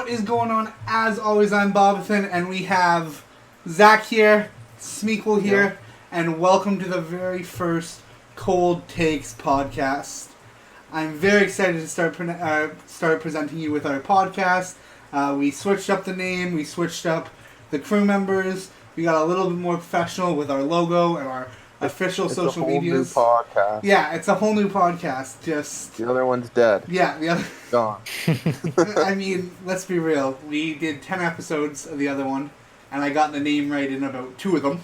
What is going on? As always, I'm Bobathan, and we have Zach here, Smeekle here, and welcome to the very first Cold Takes podcast. I'm very excited to start presenting you with our podcast. We switched up the name, we switched up the crew members, we got a little bit more professional with our logo and our official social medias. It's a whole new podcast. Yeah, it's a whole new podcast. Just the other one's dead. Yeah, the other Gone. I mean, let's be real. We did 10 episodes of the other one, and I got the name right in about 2 of them.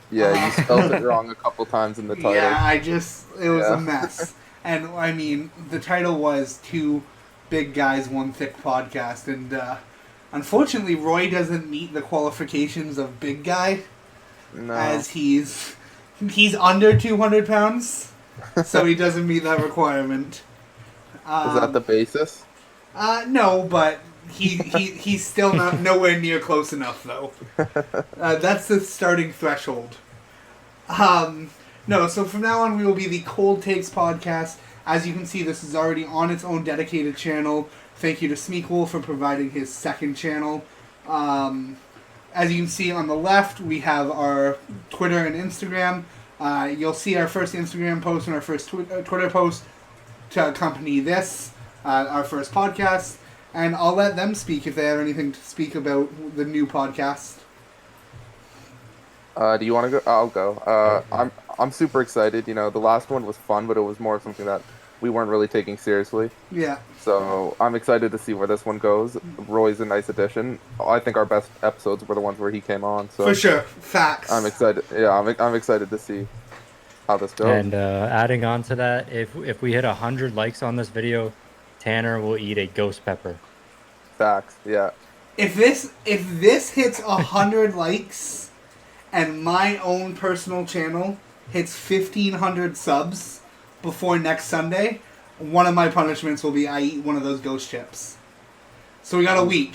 Yeah, you spelled it wrong a couple times in the title. Yeah, it was a mess. And, I mean, the title was Two Big Guys, One Thick Podcast, and unfortunately, Roy doesn't meet the qualifications of big guy, as he's under 200 pounds, so he doesn't meet that requirement. Is that the basis? No, but he's still nowhere near close enough, though. That's the starting threshold. No, so from now on we will be the Cold Takes podcast. As you can see, this is already on its own dedicated channel. Thank you to Smeekle for providing his second channel. As you can see on the left, we have our Twitter and Instagram. You'll see our first Instagram post and our first Twitter post to accompany this, our first podcast. And I'll let them speak if they have anything to speak about the new podcast. Do you want to go? I'll go. I'm super excited. You know, the last one was fun, but it was more something that we weren't really taking seriously. Yeah. So I'm excited to see where this one goes. Roy's a nice addition. I think our best episodes were the ones where he came on. So for sure, facts. I'm excited. Yeah, I'm excited to see how this goes. And adding on to that, if we hit 100 likes on this video, Tanner will eat a ghost pepper. Facts. Yeah. If this hits 100 likes, and my own personal channel hits 1,500 subs before next Sunday, one of my punishments will be I eat one of those ghost chips. So we got a week.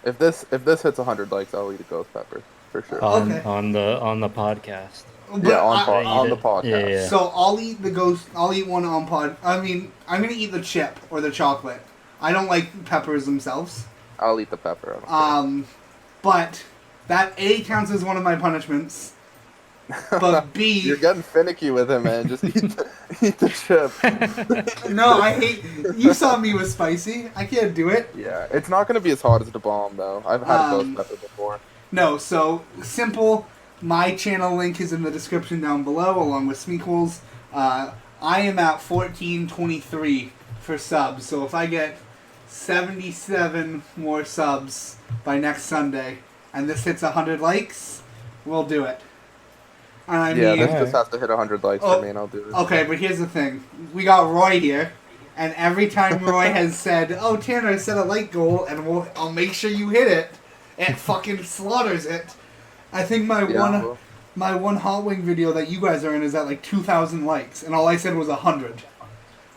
If this hits 100 likes, I'll eat a ghost pepper for sure. On the podcast. But yeah, on the podcast. Yeah. So I'll eat the ghost. I'll eat one on pod. I mean, I'm gonna eat the chip or the chocolate. I don't like peppers themselves. I'll eat the pepper. But that A counts as one of my punishments. But B, you're getting finicky with him, man. Just eat the chip. No, I hate. You saw me with spicy. I can't do it. Yeah, it's not gonna be as hot as the bomb though. I've had a ghost pepper before. No, so simple. My channel link is in the description down below, along with Smeekle's. I am at 1423 for subs, so if I get 77 more subs by next Sunday, and this hits 100 likes, we'll do it. And I mean, this just has to hit 100 likes for me, and I'll do it. Okay, but here's the thing: we got Roy here, and every time Roy has said, "Oh, Tanner, set a like goal, and I'll make sure you hit it," it fucking slaughters it. I think my one hot wing video that you guys are in is at like 2,000 likes, and all I said was 100.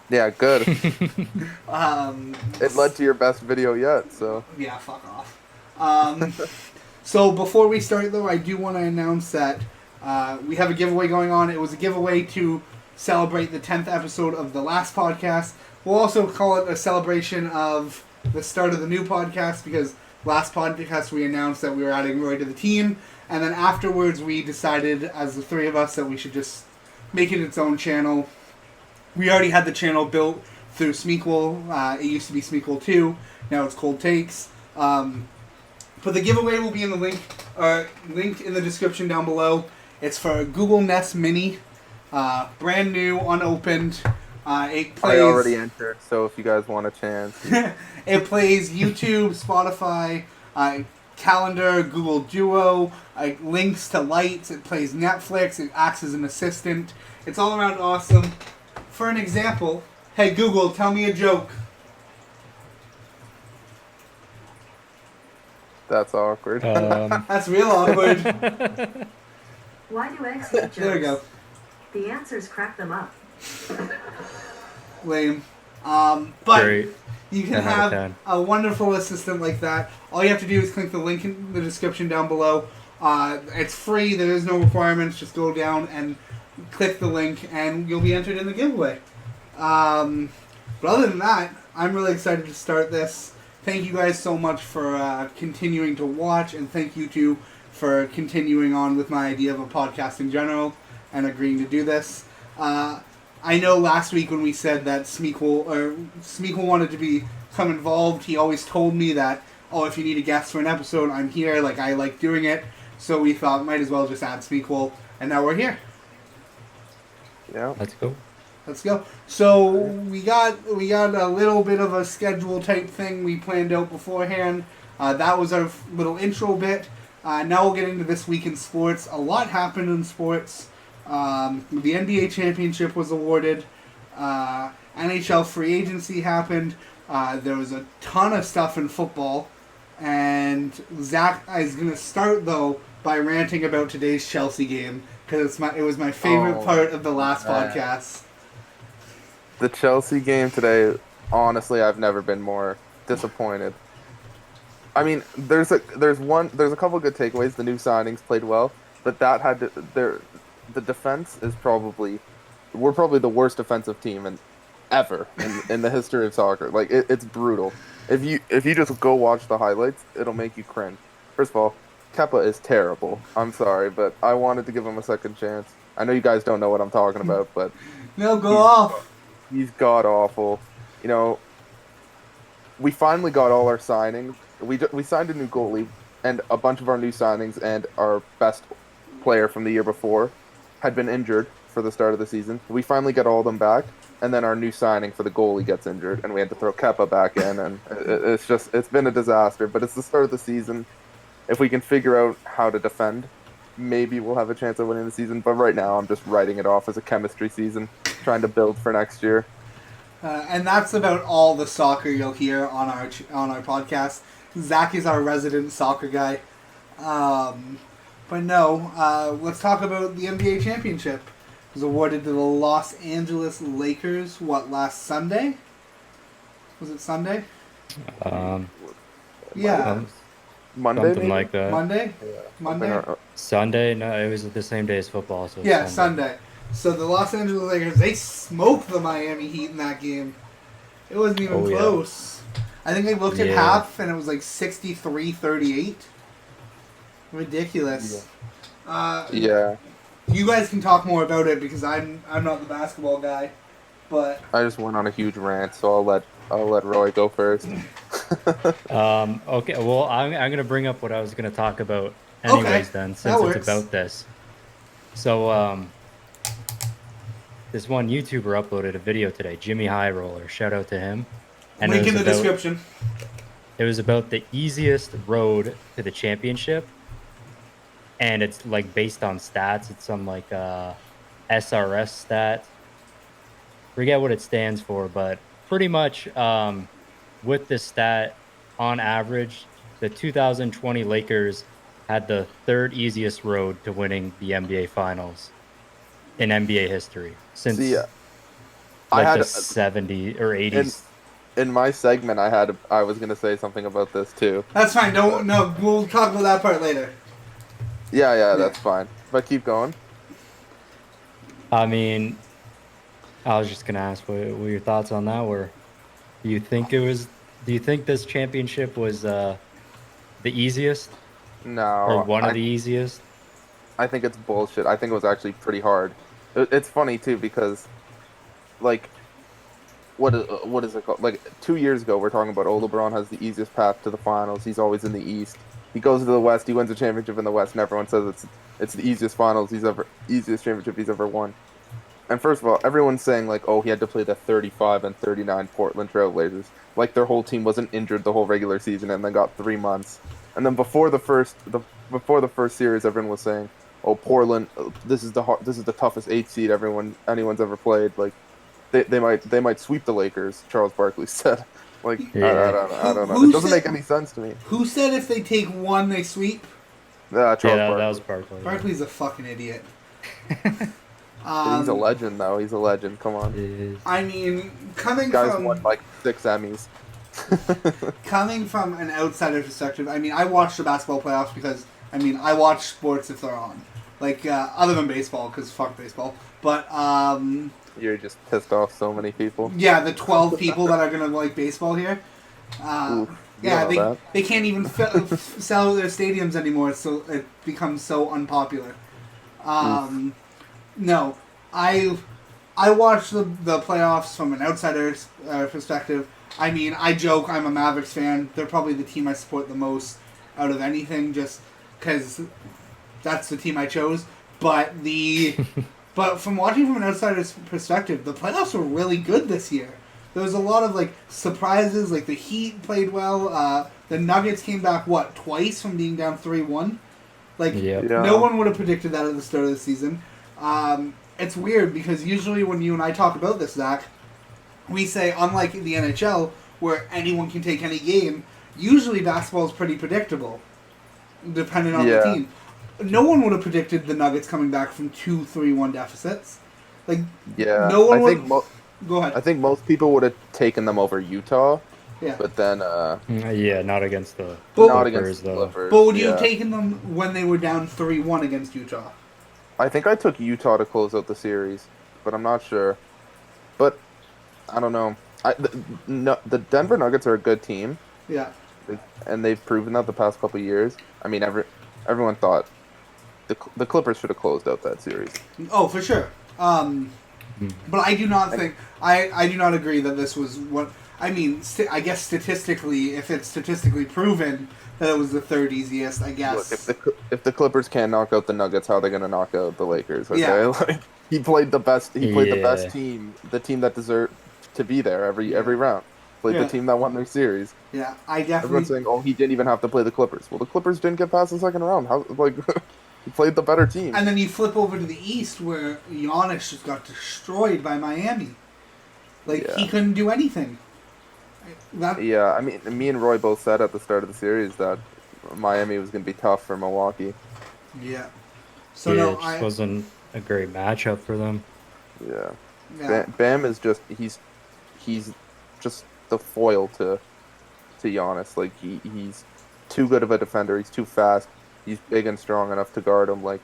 Yeah, good. It led to your best video yet, so. Yeah, fuck off. So before we start, though, I do want to announce that we have a giveaway going on. It was a giveaway to celebrate the 10th episode of the last podcast. We'll also call it a celebration of the start of the new podcast, because last podcast we announced that we were adding Roy to the team. And then afterwards, we decided, as the three of us, that we should just make it its own channel. We already had the channel built through Smeekle. It used to be Smeekle 2. Now it's Cold Takes. But the giveaway will be in the link in the description down below. It's for Google Nest Mini. Brand new, unopened. It plays, I already entered, so if you guys want a chance. It plays YouTube, Spotify, Calendar, Google Duo, links to lights, it plays Netflix, it acts as an assistant. It's all around awesome. For an example, hey Google, tell me a joke. That's awkward. That's real awkward. Why do eggs eat jokes? There we go. The answers crack them up. Lame. But Great. You can have a wonderful assistant like that. All you have to do is click the link in the description down below. It's free. There is no requirements. Just go down and click the link, and you'll be entered in the giveaway. But other than that, I'm really excited to start this. thank you guys so much for continuing to watch, and thank you too for continuing on with my idea of a podcast in general and agreeing to do this. I know last week when we said that Smeekle wanted to become involved, he always told me that, oh, if you need a guest for an episode, I'm here. Like, I like doing it. So we thought, might as well just add Smeekle, and now we're here. Yeah. Let's go. Let's go. So we got a little bit of a schedule type thing we planned out beforehand. That was our little intro bit. Now we'll get into this week in sports. A lot happened in sports. The NBA championship was awarded. NHL free agency happened. There was a ton of stuff in football. And Zach is going to start, though, by ranting about today's Chelsea game. Because it was my favorite part of the last podcast. The Chelsea game today, honestly, I've never been more disappointed. I mean, there's a couple good takeaways. The new signings played well, but the defense is we're probably the worst defensive team ever in the history of soccer. Like it's brutal. If you just go watch the highlights, it'll make you cringe. First of all, Kepa is terrible. I'm sorry, but I wanted to give him a second chance. I know you guys don't know what I'm talking about, but No, go off. He's god awful. You know, we finally got all our signings. We signed a new goalie, and a bunch of our new signings and our best player from the year before had been injured for the start of the season. We finally get all of them back, and then our new signing for the goalie gets injured, and we had to throw Kepa back in, and it's been a disaster. But it's the start of the season. If we can figure out how to defend, maybe we'll have a chance of winning the season. But right now, I'm just writing it off as a chemistry season, trying to build for next year. And that's about all the soccer you'll hear on our podcast. Zach is our resident soccer guy. But no, let's talk about the NBA championship. It was awarded to the Los Angeles Lakers, last Sunday? Was it Sunday? Yeah. Monday, Something maybe? like that. Monday? Yeah. Monday? Sunday? No, it was the same day as football. So Yeah, Sunday. So the Los Angeles Lakers, they smoked the Miami Heat in that game. It wasn't even close. I think they looked at half, and it was like 63-38. Ridiculous. Yeah. You guys can talk more about it because I'm not the basketball guy, but I just went on a huge rant, so I'll let Roy go first. Okay, well, I'm going to bring up what I was going to talk about anyways then, since it's about this. So, this one YouTuber uploaded a video today, Jimmy High Roller. Shout out to him. And link in the description. It was about the easiest road to the championship. And it's like based on stats. It's some like SRS stat. Forget what it stands for, but pretty much with this stat, on average, the 2020 Lakers had the third easiest road to winning the NBA Finals in NBA history since the 70s or 80s. In my segment, I was gonna say something about this too. That's fine. We'll talk about that part later. Yeah, that's fine. But keep going. I mean, I was just gonna ask what your thoughts on that were. Do you think this championship was the easiest? No. Or one of the easiest? I think it's bullshit. I think it was actually pretty hard. It's funny too because, like, what is it called? Like 2 years ago, we're talking about LeBron has the easiest path to the finals. He's always in the East. He goes to the West. He wins a championship in the West, and everyone says it's the easiest championship he's ever won. And first of all, everyone's saying like, oh, he had to play the 35 and 39 Portland Trailblazers. Like their whole team wasn't injured the whole regular season, and then got 3 months. And then before the first series, everyone was saying, oh, Portland, this is the toughest 8 seed anyone's ever played. Like they might sweep the Lakers. Charles Barkley said. Like I don't know. It doesn't make any sense to me. Who said if they take one, they sweep? Charles Barkley. That was Barkley. Barkley's a fucking idiot. He's a legend, though. He's a legend. Come on. I mean, Guys won like 6 Emmys. Coming from an outsider perspective, I mean, I watch the basketball playoffs because, I mean, I watch sports if they're on. Like, other than baseball, because fuck baseball. But, You're just pissed off so many people. yeah, the 12 people that are going to like baseball here. You Yeah, don't know that. they can't even sell their stadiums anymore, so it becomes so unpopular. No, I watched the playoffs from an outsider's perspective. I mean, I joke I'm a Mavericks fan. They're probably the team I support the most out of anything, just because that's the team I chose. But but from watching from an outsider's perspective, the playoffs were really good this year. There was a lot of like surprises. Like the Heat played well. The Nuggets came back twice from being down 3-1. Like Yep. Yeah. no one would have predicted that at the start of the season. It's weird because usually when you and I talk about this, Zach, we say unlike the NHL where anyone can take any game, usually basketball is pretty predictable, depending on the Yeah. team. No one would have predicted the Nuggets coming back from 2-3-1 deficits. Like Yeah. no one I would. think Go ahead. I think most people would have taken them over Utah, Yeah. but then Yeah, not against the But- not Clippers, against the though. Clippers. But would you yeah. have taken them when they were down 3-1 against Utah? I think I took Utah to close out the series, but I'm not sure. But I don't know. The Denver Nuggets are a good team, Yeah. and they've proven that the past couple of years. I mean, everyone thought the Clippers should have closed out that series. Oh, for sure. But I do not think I do not agree that this was what I mean. I guess statistically, if it's statistically proven that it was the third easiest, I guess. Look, if the Clippers can't knock out the Nuggets, how are they going to knock out the Lakers? Okay, Yeah. like, he played the best. He played the Yeah. best team, the team that deserved to be there every round. Played Yeah. the team that won their series. Yeah, I Everyone's definitely. saying, "Oh, he didn't even have to play the Clippers." Well, the Clippers didn't get past the second round. How like he played the better team? And then you flip over to the East where Giannis just got destroyed by Miami. Like he Yeah. couldn't do anything. That Yeah, I mean, me and Roy both said at the start of the series that Miami was going to be tough for Milwaukee. yeah. So yeah, no, it just wasn't a great matchup for them. Yeah, yeah. Bam is just he's just the foil to Giannis. Like he's too good of a defender. He's too fast. He's big and strong enough to guard him. Like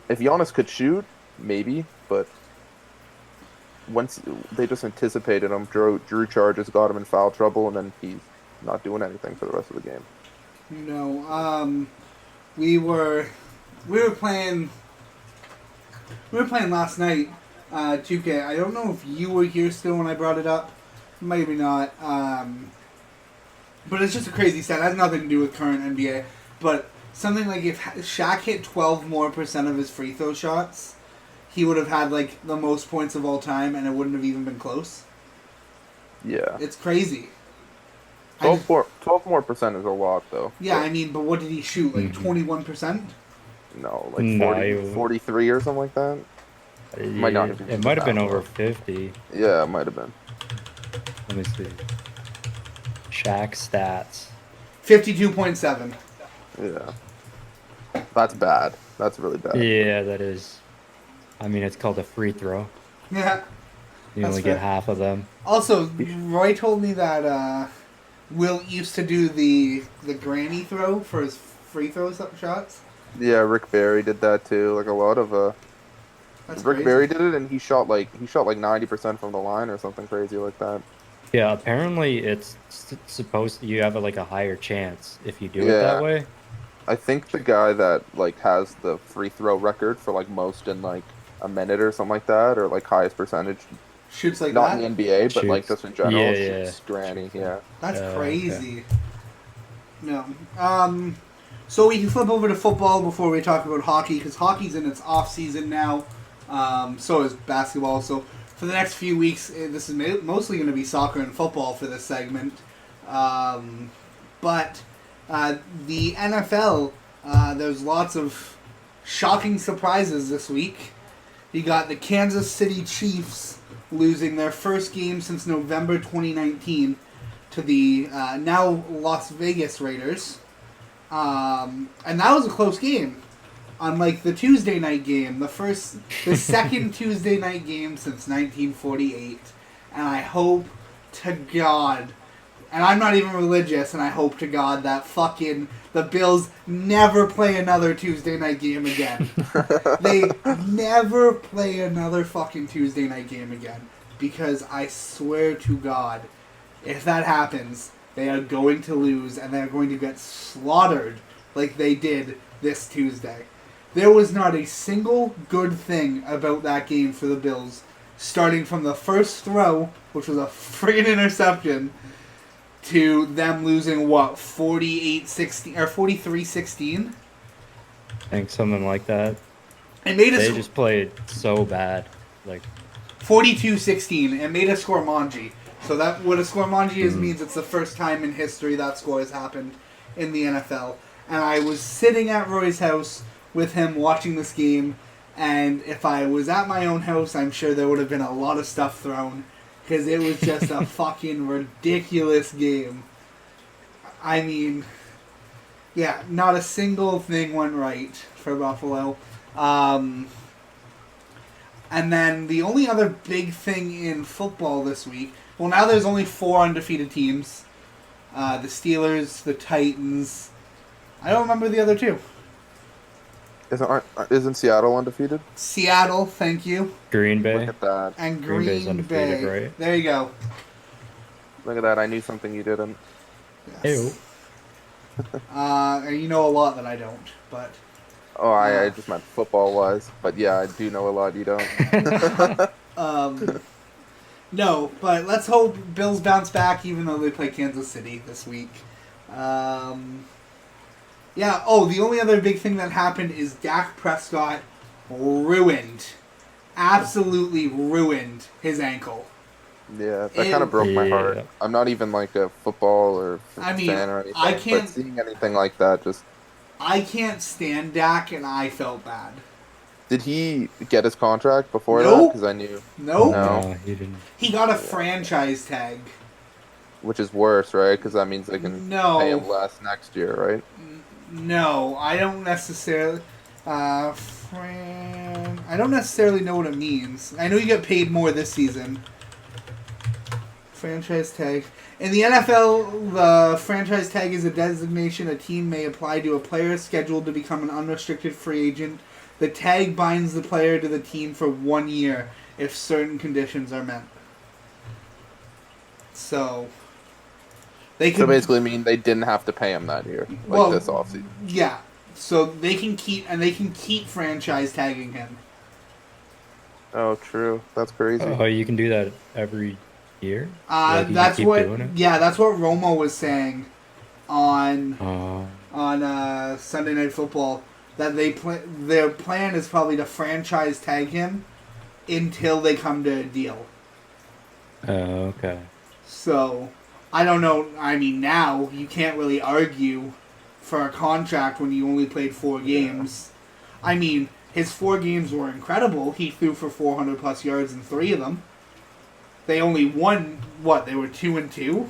if Giannis could shoot, maybe, but once they just anticipated him, drew charges, got him in foul trouble, and then he's not doing anything for the rest of the game. No, we were playing last night, 2K. I don't know if you were here still when I brought it up. Maybe not. But it's just a crazy stat. It has nothing to do with current NBA. But something like if Shaq hit 12% more of his free throw shots, he would have had like the most points of all time, and it wouldn't have even been close. Yeah, It's crazy. 12 more percent is a lot, though. Yeah, I mean, but what did he shoot? Like 21%? No, like No, 40, 43 or something like that. Might not have It been might have been that over low. 50. Yeah, it might have been. Let me see. Shaq stats. 52.7. Yeah. That's bad. That's really bad. Yeah, that is. I mean, it's called a free throw. Yeah. You That's only fair. get half of them. Also, Roy told me that Will used to do the granny throw for his free throw shots. Yeah, Rick Barry did that too. Like a lot of That's Rick crazy. Barry did it, and he shot like 90% from the line or something crazy like that. Yeah, apparently it's supposed you have like a higher chance if you do it Yeah. that way. I think the guy that like has the free throw record for like most in like a minute or something like that, or like highest percentage, Shoots like not that? in the NBA, but like Shoots. just in general, Yeah, shoots granny. Yeah. That's Okay. crazy. No. So we can flip over to football before we talk about hockey, because hockey's in its off season now. So is basketball. So for the next few weeks, this is mostly going to be soccer and football for this segment. But the NFL, there's lots of shocking surprises this week. You got the Kansas City Chiefs losing their first game since November 2019 to the now Las Vegas Raiders. And that was a close game. Unlike the Tuesday night game, the second Tuesday night game since 1948. And I hope to God, and I'm not even religious, and I hope to God that the Bills never play another Tuesday night game again. They never play another fucking Tuesday night game again. Because I swear to God, if that happens, They are going to lose, and they are going to get slaughtered like they did this Tuesday. There was not a single good thing about that game for the Bills, starting from the first throw, which was a friggin' interception, to them losing, 48-16, or 43-16? I think something like that. It made They us just played so bad. Like, 42-16 and made a scoremanji. So that what a scoremanji is means it's the first time in history that score has happened in the NFL. And I was sitting at Roy's house with him watching this game, and if I was at my own house, I'm sure there would have been a lot of stuff thrown because it was just a fucking ridiculous game. I mean, yeah, not a single thing went right for Buffalo. And then the only other big thing in football this week, well, now there's only 4 undefeated teams. The Steelers, the Titans. I don't remember the other 2. Isn't Seattle undefeated? Seattle, thank you. Green Bay. Look at that. And Green Bay's Green undefeated, Bay. right? There you go. Look at that. I knew something you didn't. Ew. And you know a lot that I don't, but... Oh, I just meant football-wise. But yeah, I do know a lot you don't. No, but let's hope Bills bounce back even though they play Kansas City this week. Yeah, the only other big thing that happened is Dak Prescott absolutely ruined his ankle. Yeah, that kind of broke my heart. Yeah. I'm not even like a football or fan or anything, I can't- but seeing anything like that just... I can't stand Dak, and I felt bad. Did he get his contract before that? Nope. Because I knew... Nope. No. He didn't. He got a franchise tag. Which is worse, right? Because that means they can pay him less next year, right? No, I don't necessarily... I don't necessarily know what it means. I know you get paid more this season. Franchise tag. In the NFL, the franchise tag is a designation a team may apply to a player scheduled to become an unrestricted free agent. The tag binds the player to the team for 1 year if certain conditions are met. So, they can... So basically mean they didn't have to pay him that year, this offseason. Yeah. So they can keep franchise tagging him. Oh, true. That's crazy. Oh, you can do that every year? Like, you That's keep what. doing it? Yeah, that's what Romo was saying on Oh. Sunday Night Football. That their plan is probably to franchise tag him until they come to a deal. Oh, okay. So I don't know. I mean, now you can't really argue for a contract when you only played 4 games. I mean, his 4 games were incredible. He threw for 400 plus yards in 3 of them. They only won, they were 2-2?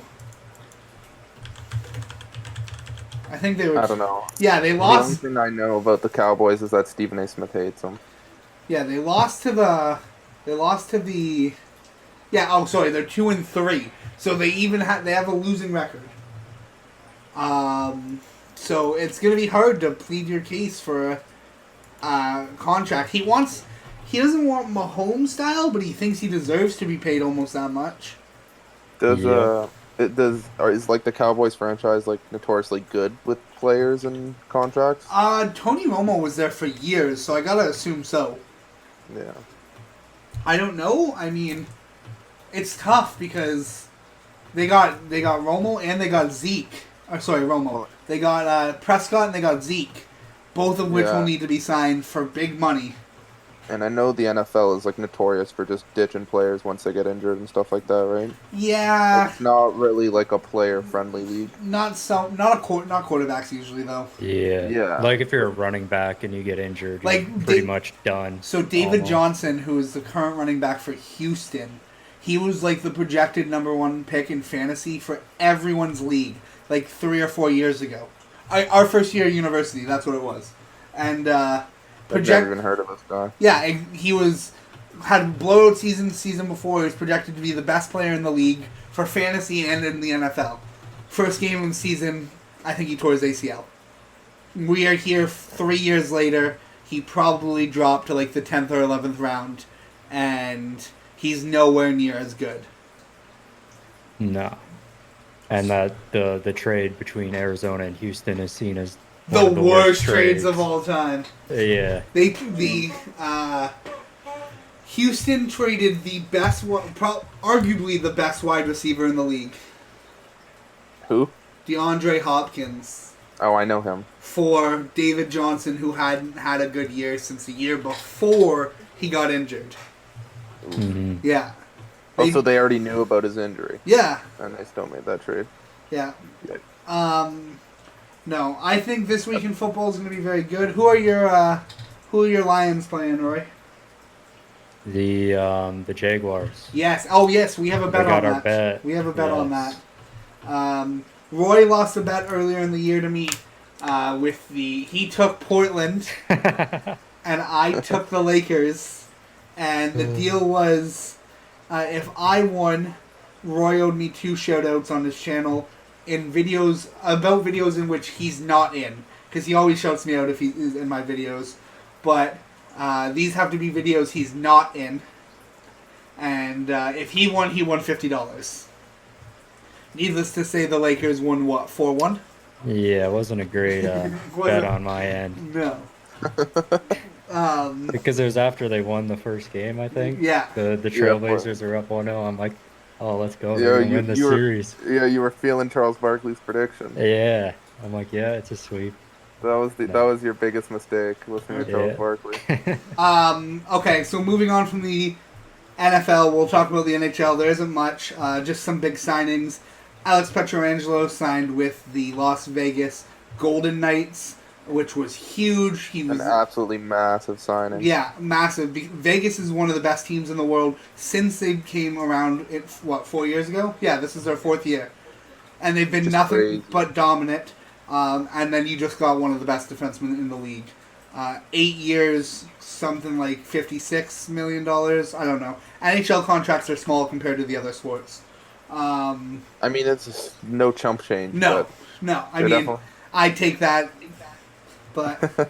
I think they were... I don't know. Yeah, they The only lost... thing I know about the Cowboys is that Stephen A. Smith hates them. Yeah, they lost to the... Yeah, oh, sorry, they're 2-3. So they have a losing record. So it's going to be hard to plead your case for a contract. He doesn't want Mahomes style, but he thinks he deserves to be paid almost that much. Is like the Cowboys franchise like notoriously good with players and contracts? Tony Romo was there for years, so I gotta assume so. Yeah. I don't know. I mean, it's tough because they got Romo and they got Zeke. Romo. They got Prescott and they got Zeke, both of which will need to be signed for big money. And I know the NFL is like notorious for just ditching players once they get injured and stuff like that, right? Yeah. It's not really like a player-friendly league. Not quarterbacks usually though. Yeah. Yeah. Like if you're a running back and you get injured, Like, you're pretty much done. So David almost. Johnson, who is the current running back for Houston, he was like the projected number 1 pick in fantasy for everyone's league, like 3 or 4 years ago. Our first year at university, that's what it was. And I've never even heard of this guy. Yeah, he had a blowout season before. He was projected to be the best player in the league for fantasy and in the NFL. First game of the season, I think he tore his ACL. We are here 3 years later. He probably dropped to like the 10th or 11th round, and he's nowhere near as good. No. And that the trade between Arizona and Houston is seen as The one of the worst trades of all time. Yeah. Houston traded the best, arguably the best wide receiver in the league, Who? DeAndre Hopkins, Oh, I know him. for David Johnson, who hadn't had a good year since the year before he got injured. Mm-hmm. Yeah. Also, they already knew about his injury, Yeah. and they still made that trade. Yeah. Yeah. No, I think this week in football is going to be very good. Who are your Lions playing, Roy? The Jaguars. Yes. Oh, yes. We have a bet We got on our that. bet. We have a bet on Yes. that. Roy lost a bet earlier in the year to me. He took Portland and I took the Lakers, and the deal was, if I won, Roy owed me 2 shout-outs on his channel in videos in which he's not in, because he always shouts me out if he is in my videos, but these have to be videos he's not in, and if he won $50. Needless to say, the Lakers won what, 4-1? Yeah, it wasn't a great bet on my end. No. Because it was after they won the first game, I think. Yeah. The Trailblazers are up 1-0. I'm like, oh, let's go. Yeah, We're gonna win the you were- series. Yeah, you were feeling Charles Barkley's prediction. Yeah. I'm like, yeah, it's a sweep. That was your biggest mistake, listening to Charles Yeah. Barkley. Okay, so moving on from the NFL, we'll talk about the NHL. There isn't much, just some big signings. Alex Pietrangelo signed with the Las Vegas Golden Knights, which was huge. He was An absolutely massive signing. Yeah, massive. Vegas is one of the best teams in the world since they came around, 4 years ago? Yeah, this is their 4th year. And they've been Just nothing crazy. but dominant. And then you just got one of the best defensemen in the league. 8 years, something like $56 million. I don't know. NHL contracts are small compared to the other sports. I mean, it's just no chump change. No, but no. I they're mean, definitely- I take that. But,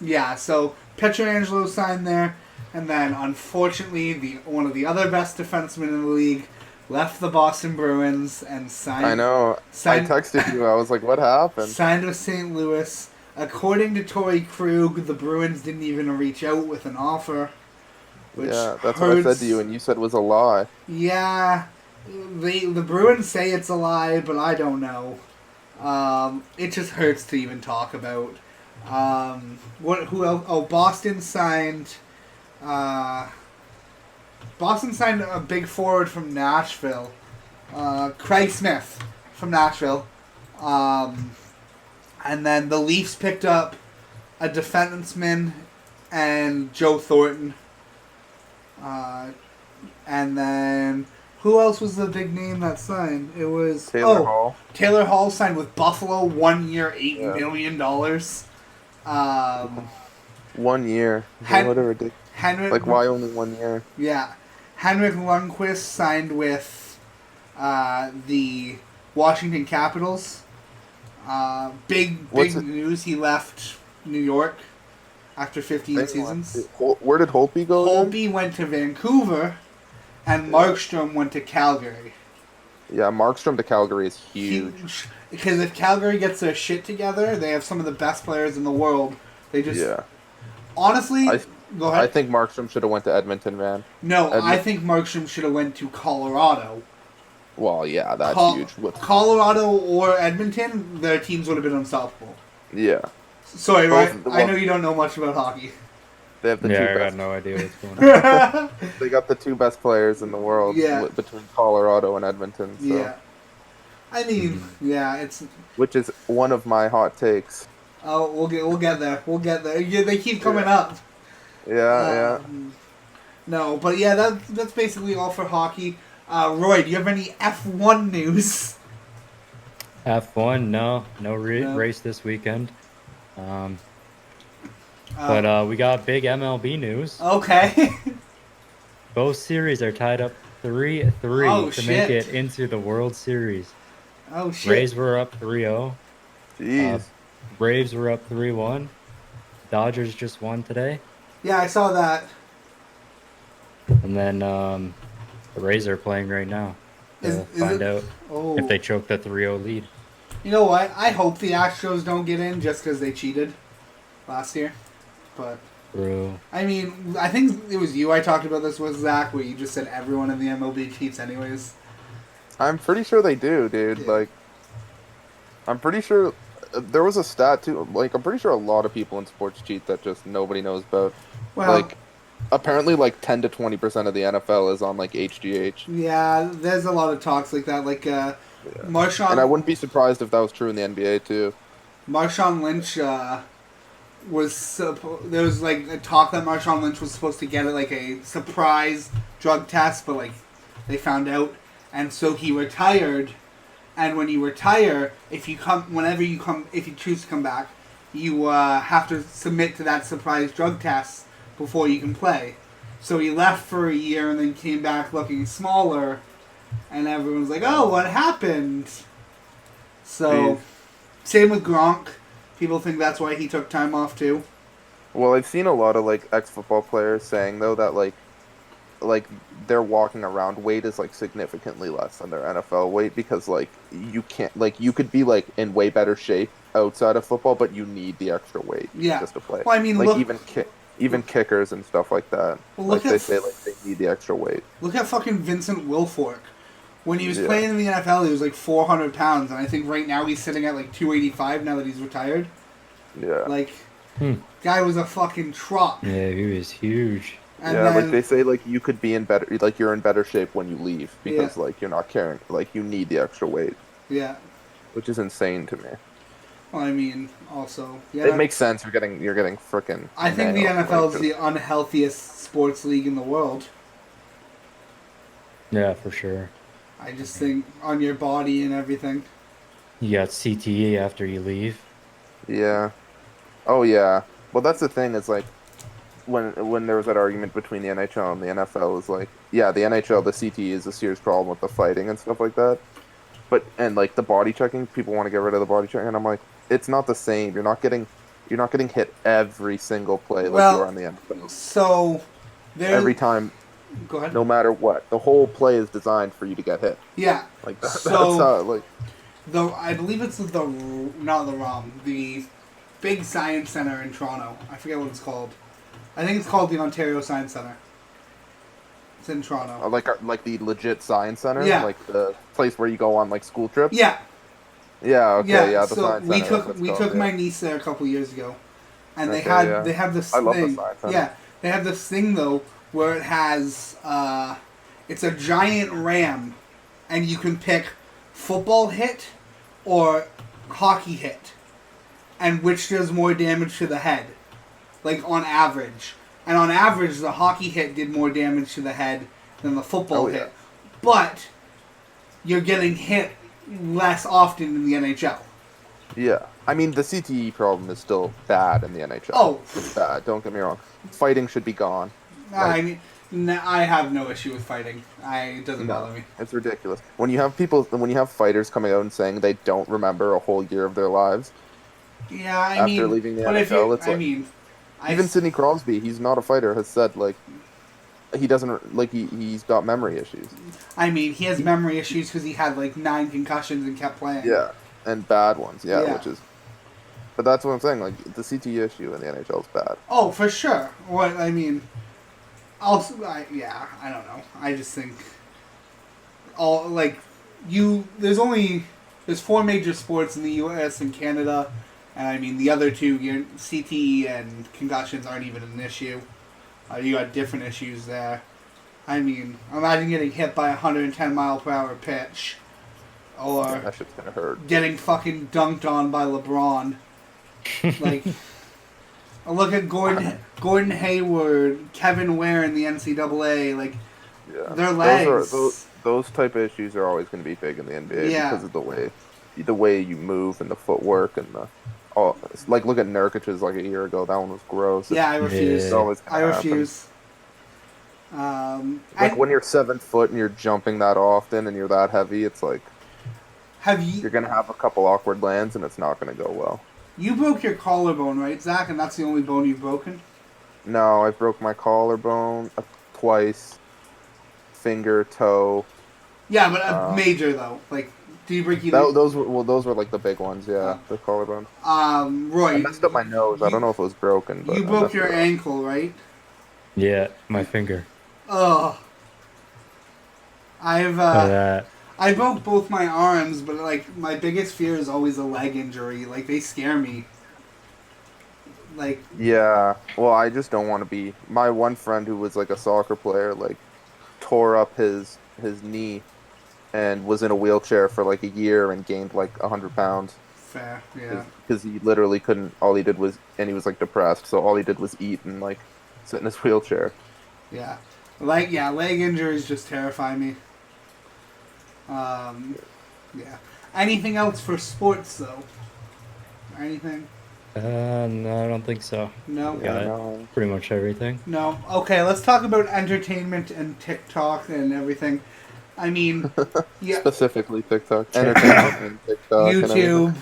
yeah, so Pietrangelo signed there. And then, unfortunately, one of the other best defensemen in the league left the Boston Bruins and signed. I know. Signed, I texted you. I was like, what happened? Signed with St. Louis. According to Torrey Krug, the Bruins didn't even reach out with an offer. Which Yeah, that's what I said hurts. to you, and you said it was a lie. Yeah, the Bruins say it's a lie, but I don't know. It just hurts to even talk about. Who else? Oh, Boston signed. Boston signed a big forward from Nashville, Craig Smith from Nashville, and then the Leafs picked up a defenseman and Joe Thornton. And then who else was the big name that signed? It was Taylor Hall. Taylor Hall signed with Buffalo, 1 year, $8 Yeah. million. 1 year. Whatever. Henrik, Like, why only 1 year? Yeah, Henrik Lundqvist signed with the Washington Capitals. Big What's it- news. He left New York after 15 seasons. Where did Holtby go? again? Holtby went to Vancouver, and Markstrom went to Calgary. Yeah, Markstrom to Calgary is huge. Because if Calgary gets their shit together, they have some of the best players in the world. They just Yeah. honestly go ahead. I think Markstrom should have went to Edmonton, man. No, I think Markstrom should have went to Colorado. Well, yeah, that's huge. Colorado or Edmonton, their teams would have been unstoppable. Yeah. Sorry, Both- right? well- I know you don't know much about hockey. They have the Yeah, two I got best. no idea what's going on. They got the 2 best players in the world Yeah. between Colorado and Edmonton. So. Yeah. I mean, yeah, it's. Which is one of my hot takes. Oh, we'll get there. We'll get there. Yeah, they keep coming up. Yeah, No, but yeah, that's basically all for hockey. Roy, do you have any F1 news? F1, no race this weekend. But we got big MLB news. Okay. Both series are tied up 3-3 Oh, to shit. make it into the World Series. Oh shit. Rays were up 3-0. Jeez. Braves were up 3-1. Dodgers just won today. Yeah, I saw that. And then the Rays are playing right now. They'll Is find it? out Oh, if they choke the 3-0 lead. you know what? I hope the Astros don't get in just because they cheated last year. But Bro. I mean, I think it was you I talked about this with Zach, where you just said everyone in the MLB cheats anyways. I'm pretty sure they do, dude. Yeah. Like, I'm pretty sure there was a stat too. Like, I'm pretty sure a lot of people in sports cheat that just nobody knows about. Well, Like, apparently, like 10 to 20% of the NFL is on like HGH. yeah, there's a lot of talks like that. Like Yeah. And I Marshawn wouldn't be surprised if that was true in the NBA too. Marshawn Lynch there was like a talk that Marshawn Lynch was supposed to get like a surprise drug test, but like they found out, and so he retired. And when you retire, if you choose to come back, you have to submit to that surprise drug test before you can play. So he left for a year and then came back looking smaller, and everyone's like, "Oh, what happened?" So, Jeez. same with Gronk. People think that's why he took time off too. Well, I've seen a lot of like ex-football players saying though that like their walking around weight is like significantly less than their NFL weight because like you can't like you could be like in way better shape outside of football, but you need the extra weight Yeah. just to play. Well, I mean, Like look, even kickers and stuff like that. Well, Like look they at say like they need the extra weight. look at fucking Vincent Wilfork. When he was Yeah. playing in the NFL, he was like 400 pounds, and I think right now he's sitting at like 285 now that he's retired. Yeah. Like, Hmm. guy was a fucking truck. Yeah, he was huge. And yeah, then, like they say like you could be in better like you're in better shape when you leave because like you're not carrying like you need the extra weight, yeah. which is insane to me. Well, I mean, also, yeah. It makes sense. You're getting frickin' I think the nailed, NFL like, is the unhealthiest sports league in the world. Yeah, for sure. I just think on your body and everything. You got CTE after you leave. Yeah. Oh yeah. Well, that's the thing. Is like when there was that argument between the NHL and the NFL is like, yeah, the NHL, the CTE is a serious problem with the fighting and stuff like that. But and like the body checking, people want to get rid of the body checking. And I'm like, it's not the same. You're not getting hit every single play like Well, you are on the NFL. So, there. Every time, Go ahead. no matter what, the whole play is designed for you to get hit. Yeah. Like that's So- how like I believe it's the big science center in Toronto. I forget what it's called. I think it's called the Ontario Science Center. It's in Toronto. like the legit science center, Yeah. like the place where you go on like school trips. Yeah. Yeah. Okay. Yeah. The so science we center. took that's what it's we called, took yeah. my niece there a couple years ago, and Okay, yeah. they have this I love the thing. science center. Yeah, they have this thing though where it has it's a giant ram, and you can pick football hit or hockey hit, and which does more damage to the head, like on average. And on average, the hockey hit did more damage to the head than the football Oh, yeah. hit, but you're getting hit less often in the NHL. Yeah. I mean, the CTE problem is still bad in the NHL. Oh. It's bad. Don't get me wrong. Fighting should be gone. I mean, I have no issue with fighting. It doesn't bother me. It's ridiculous. When you have fighters coming out and saying they don't remember a whole year of their lives, Yeah, I After mean, leaving the but if NFL, you, it's I like- mean, even Sidney Crosby, he's not a fighter, has said like he doesn't like he's got memory issues. I mean, he has memory issues because he had like 9 concussions and kept playing. Yeah, and bad ones. Yeah, Yeah. which is. But that's what I'm saying. Like the CTE issue in the NHL is bad. Oh, for sure. What I mean, also, I don't know. I just think there's 4 major sports in the U.S. and Canada, and I mean the other two, CTE and concussions aren't even an issue. You got different issues there. I mean, imagine getting hit by a 110-mile-per-hour pitch, or That shit's gonna hurt. getting fucking dunked on by LeBron. Like, look at Gordon Hayward, Kevin Ware in the NCAA. Like, Yeah, their legs. Those type of issues are always going to be big in the NBA Yeah. because of the way you move and the footwork and like look at Nurkic's like a year ago. That one was gross. Yeah, I refuse. It's always I gonna happen. refuse. Like when you're 7 foot and you're jumping that often and you're that heavy, it's like Have you're you gonna have a couple awkward lands and it's not gonna go well. you broke your collarbone, right, Zach? And that's the only bone you've broken. No, I broke my collarbone twice, finger, toe, Yeah, but Uh, major though. Like, do you break either? those were like the big ones. Yeah, the collarbones. I Roy, messed up my nose. I don't know if it was broken, you but I broke messed your it up. ankle, right? Yeah, my finger. Oh, I've That. I broke both my arms, but like my biggest fear is always a leg injury. Like they scare me. Like, Yeah. Well, I just don't want to be. My one friend who was like a soccer player, like tore up his knee and was in a wheelchair for like a year and gained like 100 pounds fair, yeah, because he literally couldn't. All he did was, and he was like depressed, so all he did was eat and like sit in his wheelchair. yeah. Like, yeah, leg injuries just terrify me. Um, yeah. Anything else for sports though? Anything? No, I don't think so. No. Got Yeah, it. no. Pretty much everything. No. Okay, let's talk about entertainment and TikTok and everything. I mean, yeah, Specifically TikTok, entertainment and TikTok and everything. YouTube.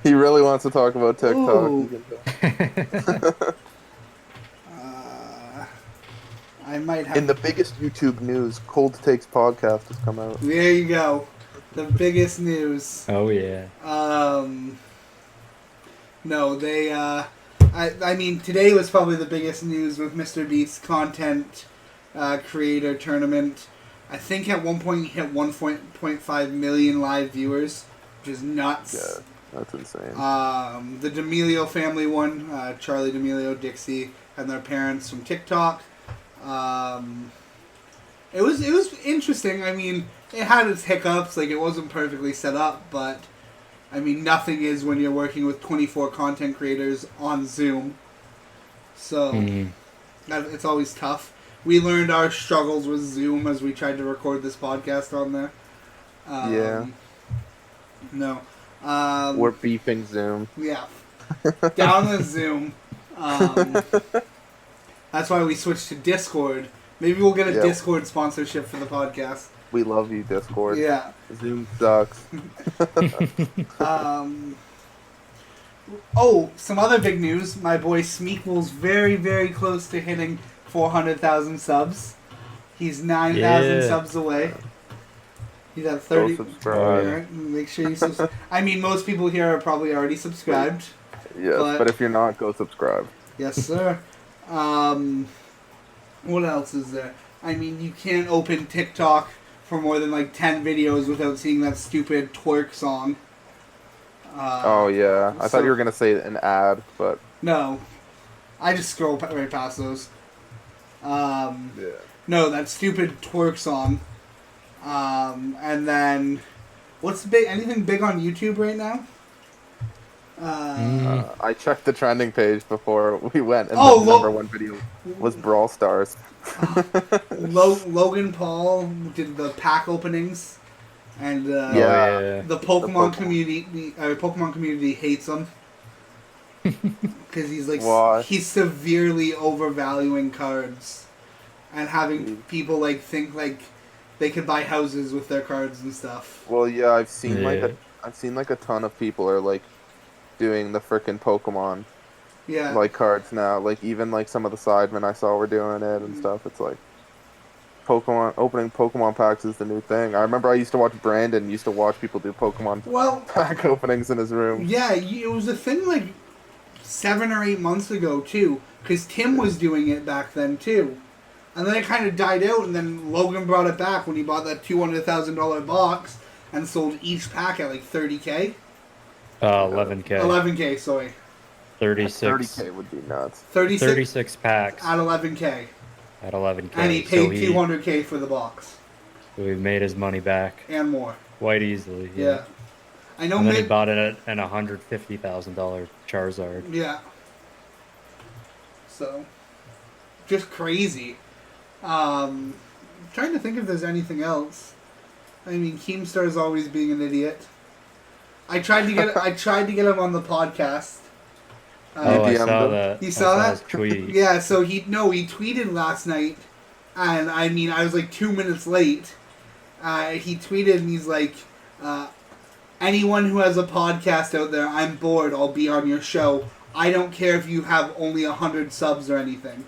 He really wants to talk about TikTok. Ooh. You can tell. Uh, I might have. In the biggest YouTube news, Cold Takes podcast has come out. There you go. The biggest news. Oh yeah. No, they. I mean, today was probably the biggest news with Mr. Beast's content creator tournament. I think at one point he hit 1.5 million live viewers, which is nuts. Yeah, that's insane. The D'Amelio family won. Charlie D'Amelio, Dixie, and their parents from TikTok. It was interesting. I mean, it had its hiccups. Like, it wasn't perfectly set up, but I mean, nothing is when you're working with 24 content creators on Zoom. So it's always tough. We learned our struggles with Zoom as we tried to record this podcast on there. Yeah. No. We're beefing Zoom. Yeah. Down with Zoom. That's why we switched to Discord. Maybe we'll get a Yeah. Discord sponsorship for the podcast. We love you, Discord. Yeah. Zoom sucks. Oh, some other big news. My boy Smeekle's very, very close to hitting 400,000 subs. He's 9,000 Yeah. subs away. He's at 30. Go subscribe. Alright, make sure you subscribe. I mean, most people here are probably already subscribed. Yes, but if you're not, go subscribe. Yes, sir. What else is there? I mean, you can't open TikTok for more than like 10 videos without seeing that stupid twerk song. Oh yeah, I thought you were gonna say an ad, but No. I just scroll right past those. yeah. No, that stupid twerk song. And then, what's big? Anything big on YouTube right now? I checked the trending page before we went, and Oh, the number one video was Brawl Stars. Logan Paul did the pack openings, and Yeah. the Pokemon Pokemon. Pokemon community hates him because he's like Why? he's severely overvaluing cards and having people like think like they could buy houses with their cards and stuff. Well, yeah, I've seen Yeah. I've seen like a ton of people are like doing the frickin' Pokemon Yeah, like cards now. Like even like some of the sidemen I saw were doing it and stuff. It's like Pokemon opening Pokemon packs is the new thing. I remember I used to watch Brandon used to watch people do Pokemon well, pack openings in his room. yeah, it was a thing like 7 or 8 months ago too, because Tim was doing it back then too, and then it kind of died out, and then Logan brought it back when he bought that $200,000 box and sold each pack at like 30K, 11K. 11K, sorry, 36. 30K would be nuts. 36 packs at 11K, at 11K. and he paid 200K for the box So he made his money back and more. quite easily. Yeah, I know. And then he bought it at an $150,000 Charizard. Yeah. So, just crazy. Trying to think if there's anything else. I mean, Keemstar's always being an idiot. I tried to get him on the podcast. Oh, I DM'd saw him? that. You I saw that? his tweet. Yeah, so he tweeted last night, and I mean, I was like 2 minutes late. He tweeted and he's like, anyone who has a podcast out there, I'm bored, I'll be on your show. I don't care if you have only 100 subs or anything.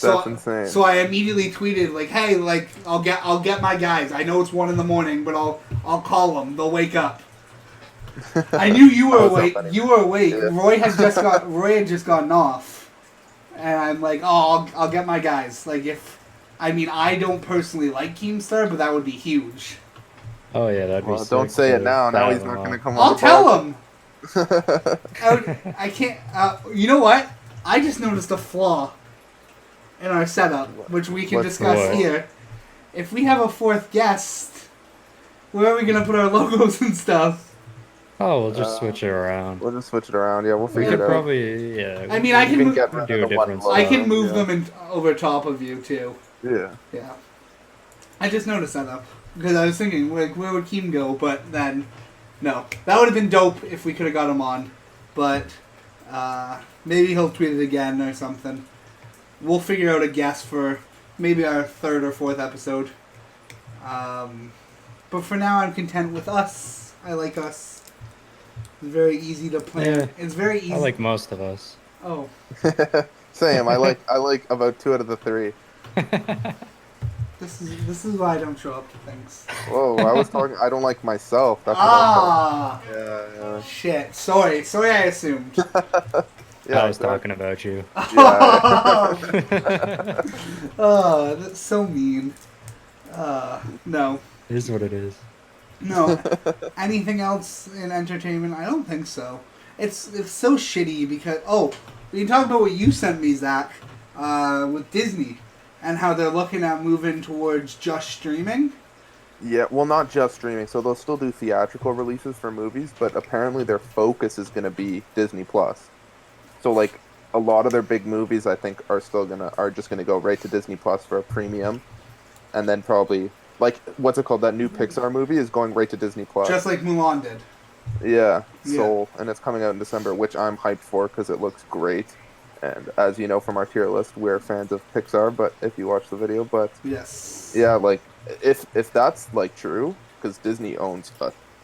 That's insane. So I immediately tweeted like, "Hey, like I'll get my guys. I know it's 1 a.m, but I'll call them. They'll wake up." I knew you were I was awake. up anyway. You were awake. Yeah. Roy had just gotten off, and I'm like, "Oh, I'll get my guys." Like I don't personally like Keemstar, but that would be huge. Oh yeah, that'd be Well, sick. don't say it to now. Now dial he's them not going to up. come on I'll the tell podcast. him. I can't. You know what? I just noticed a flaw in our setup, which we can What's discuss the flaw? here. If we have a 4th guest, where are we gonna put our logos and stuff? Oh, we'll just switch it around. We'll just switch it around. Yeah, we'll We figure could it out. probably, yeah. I mean, I We can can move, get we rid do of the a one different logo, I can move yeah. them over top of you too. Yeah. Yeah. I just noticed that though, because I was thinking, like, where would Keem go? But then, no, that would have been dope if we could have got him on. But maybe he'll tweet it again or something. We'll figure out a guest for maybe our 3rd or 4th episode. But for now, I'm content with us. I like us. It's very easy to plan. Yeah. It's very easy. I like most of us. Oh, Same. I like about 2 out of the 3. this is why I don't show up to things. Whoa, I was talking. I don't like myself. That's what I was talking. Yeah. Shit. Sorry, I assumed. Yeah. I was exactly. talking about you. Yeah. Oh, that's so mean. No. It is what it is. No. Anything else in entertainment? I don't think so. It's so shitty because we can talk about what you sent me, Zach, with Disney and how they're looking at moving towards just streaming. Yeah, well, not just streaming. So they'll still do theatrical releases for movies, but apparently their focus is going to be Disney Plus. So like a lot of their big movies, I think, are just gonna go right to Disney Plus for a premium, and then probably like what's it called? That new Pixar movie is going right to Disney Plus. Just like Mulan did. Yeah, Yeah. Soul, and it's coming out in December, which I'm hyped for because it looks great. And as you know from our tier list, we're fans of Pixar. But if you watch the video, Yes. yeah, like if that's like true, because Disney owns,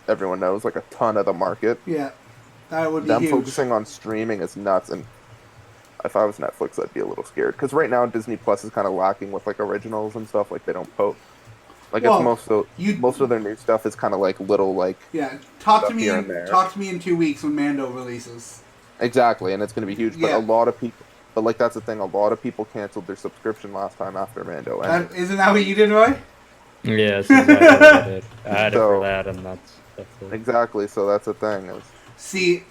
everyone knows, like a ton of the market. Yeah. That would be Them huge. focusing on streaming is nuts, and if I was Netflix, I'd be a little scared because right now Disney Plus is kind of lacking with like originals and stuff. Like they don't post. Like Well, it's most of their new stuff is kind of like little like Yeah. Talk to stuff me. here and there. Talk to me in 2 weeks when Mando releases. exactly, and it's going to be huge. But Yeah. a lot of people, but like that's the thing, a lot of people canceled their subscription last time after Mando. And Isn't that what you did, Roy? Yeah, that's exactly what I did. I had it So- for that, and that's it. exactly, so that's the thing. See,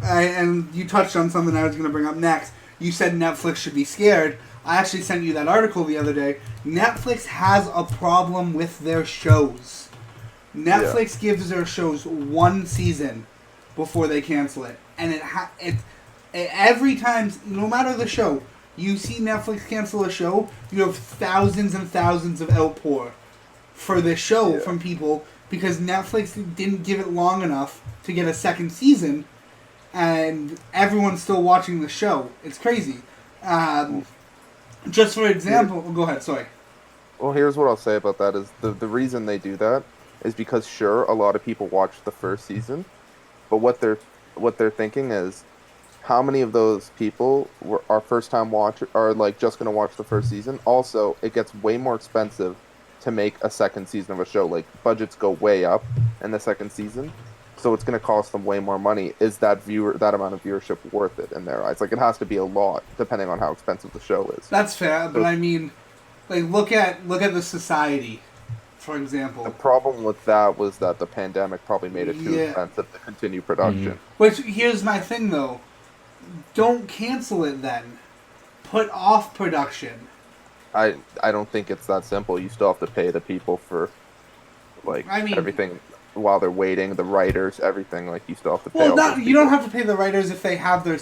and you touched on something I was going to bring up next. You said Netflix should be scared. I actually sent you that article the other day. Netflix has a problem with their shows. Netflix gives their shows 1 season before they cancel it, and every time, no matter the show, you see Netflix cancel a show, you have thousands and thousands of outpour for this show Yeah. from people because Netflix didn't give it long enough to get a 2nd season, and everyone's still watching the show. It's crazy. Just for example, go ahead. Sorry. Well, here's what I'll say about that is the reason they do that is because sure, a lot of people watched the first season, but what they're thinking is how many of those people are first time watchers are like just going to watch the first season. Also, it gets way more expensive to make a 2nd season of a show. Like budgets go way up in the 2nd season. So it's going to cost them way more money. Is that amount of viewership worth it in their eyes? Like it has to be a lot, depending on how expensive the show is. That's fair, but I mean, like look at the Society, for The example. problem with that was that the pandemic probably made it too Yeah. expensive to continue production. Which here's my thing though, don't cancel it then. Put off production. I don't think it's that simple. You still have to pay the people for like I mean- everything while they're waiting, the writers, everything. Like you still have to pay. Well, all not those you don't people. have to pay the writers if they have their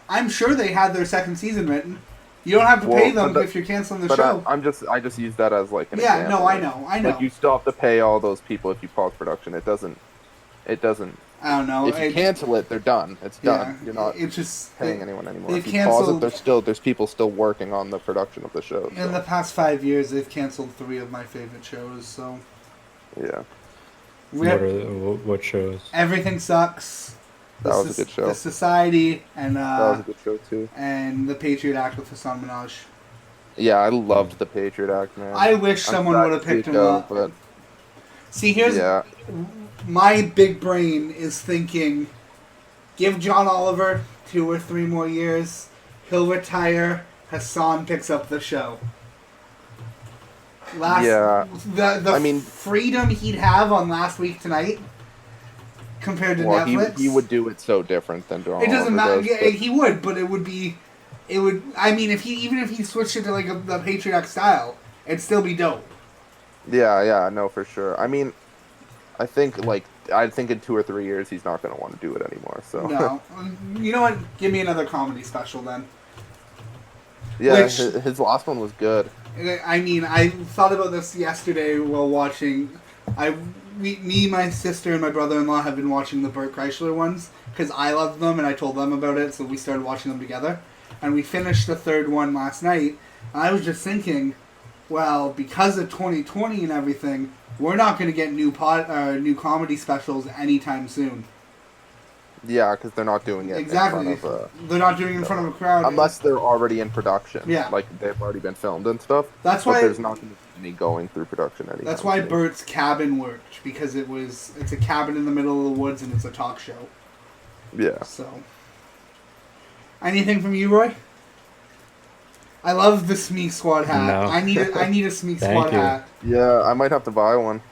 I'm sure they had their 2nd season written. You don't have to pay Well, them but if you're canceling the But show. I just use that as like an Yeah, example. no, I know. Like you still have to pay all those people if you pause production. It doesn't. I don't know. If you cancel it, they're done. It's done. You're not It's just paying anyone anymore. they've If you pause canceled- it, there's people still working on the production of the show. In So, the past 5 years, they've canceled 3 of my favorite shows. So yeah, What shows? Everything Sucks. That was a good show. The Society that was a good show too. and The Patriot Act with Hassan Minaj. Yeah, I loved the Patriot Act, man. I wish I'm someone sad would to have see picked it him go, up. but See, here's yeah, my big brain is thinking, give John Oliver 2 or 3 more years. He'll retire. Hassan picks up the show. Yeah. The I mean, freedom he'd have on Last Week Tonight compared to well, Netflix. he would do it so different than John It doesn't Oliver matter. does. Yeah, But he would, but it would be. It would. I mean, even if he switched it to like the Patriot Act style, it'd still be dope. yeah, no, for sure. I mean, I think in 2 or 3 years he's not going to want to do it anymore. So No, you know what? Give me another comedy special then. yeah, Which- his last one was good. I mean, I thought about this yesterday while watching. Me, my sister, and my brother-in-law have been watching the Burt Kreischer ones because I loved them and I told them about it, so we started watching them together. And we finished the third one last night. And I was just thinking, well, because of 2020 and everything, we're not going to get new comedy specials anytime soon. Yeah, because they're not doing it Exactly. in front of They're not doing it in front of a crowd. unless they're already in production. Yeah. Like they've already been filmed and stuff. That's But why. there's not going to be any going through production anytime That's why soon. Bert's Cabin worked, because it's a cabin in the middle of the woods and it's a talk show. Yeah. So, anything from you, Roy? I love the Smeek Squad hat. No. I need a Smeek Thank Squad you. hat. Yeah, I might have to buy one.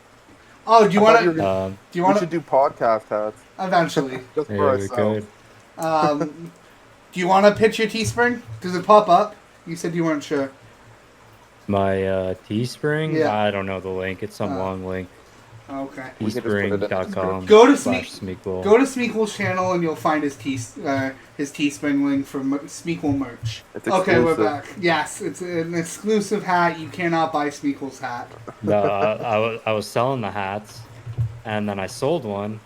Oh, do you I want thought you to? were gonna- Do you We want should to? do podcast hats Eventually. just Yeah, for we ourselves. could. Do you want to pitch your Teespring? Does it pop up? You said you weren't sure. My Teespring? Yeah. I don't know the link. It's some long link. Okay. We can just put it in- Teespring.com. Go to /Smeagol. Go to Smeagol's channel and you'll find his Teespring link for Smeagol merch. It's Okay, we're exclusive. back. Yes, it's an exclusive hat. You cannot buy Smeagol's hat. No, I was selling the hats, and then I sold one,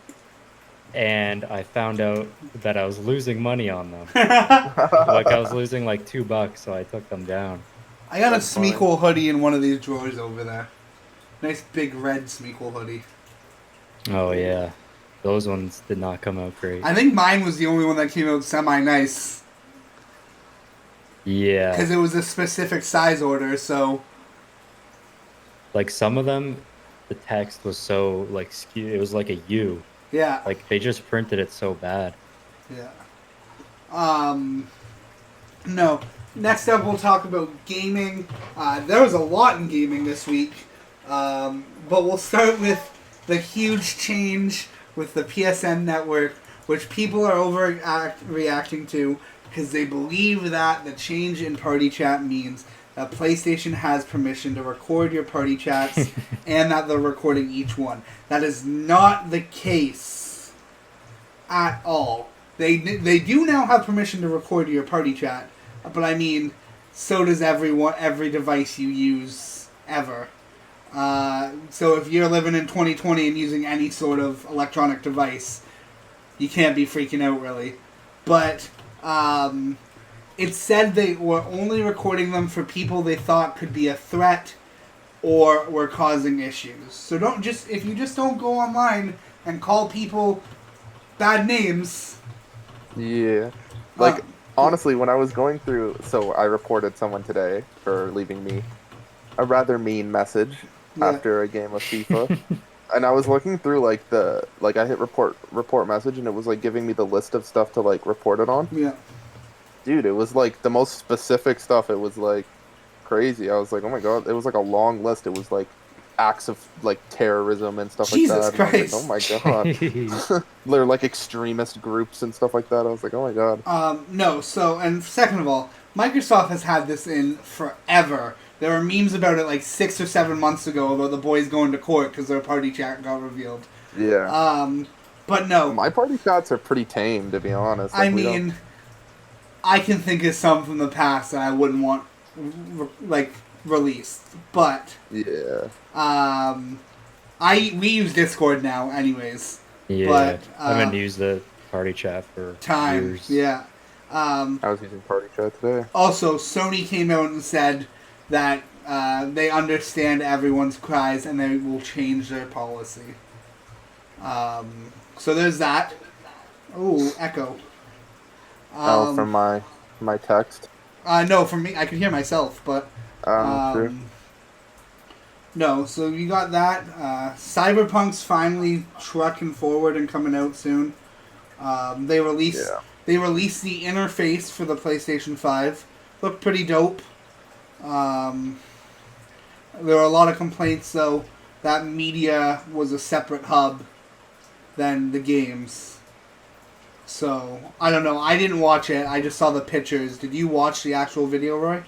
and I found out that I was losing money on them. Like I was losing like $2, so I took them down. I got a That's fine. Smeagol hoodie in one of these drawers over there. Nice big red Smeagol hoodie. Oh yeah, those ones did not come out great. I think mine was the only one that came out semi-nice. Yeah, Because it was a specific size order, so... like some of them, the text was so like skewed. It was like a U. Yeah. Like they just printed it so bad. Yeah. No. Next up, we'll talk about gaming. There was a lot in gaming this week. But we'll start with the huge change with the PSN network, which people are overreacting to because they believe that the change in party chat means that PlayStation has permission to record your party chats and that they're recording each one. That is not the case at all. They do now have permission to record your party chat, but I mean, so does every device you use ever. So if you're living in 2020 and using any sort of electronic device, you can't be freaking out really. But it said they were only recording them for people they thought could be a threat or were causing issues. So if you just don't go online and call people bad names. Yeah. Like, honestly, when I was going through... So, I reported someone today for leaving me a rather mean message after a game of FIFA. And I was looking through, like, I hit report message, and it was, like, giving me the list of stuff to, like, report it on. Yeah. Dude, it was, like, the most specific stuff. It was, like, crazy. I was like, oh my god. It was, like, a long list. It was, like, acts of, like, terrorism and stuff Jesus like that. Christ. And I was like, oh my god. Jeez. They're like extremist groups and stuff like that. I was like, oh my god. No, so, and second of all, Microsoft has had this in forever. There were memes about it like 6 or 7 months ago about the boys going to court because their party chat got revealed. Yeah. But no, My party chats are pretty tame, to be honest. I Like, we mean, I can think of some from the past that I wouldn't want, released. But, yeah. we use Discord now anyways. Yeah, But, I haven't used the party chat for Time, years. yeah. I was using party chat today. Also, Sony came out and said that they understand everyone's cries and they will change their policy. So there's that. Oh, echo. From my text. No, for me, I could hear myself, but True. no. So you got that. Cyberpunk's finally trucking forward and coming out soon. They released Yeah. the interface for the PlayStation 5. Looked pretty dope. There were a lot of complaints though that media was a separate hub than the games. So I don't know. I didn't watch it. I just saw the pictures. Did you watch the actual video, Roy?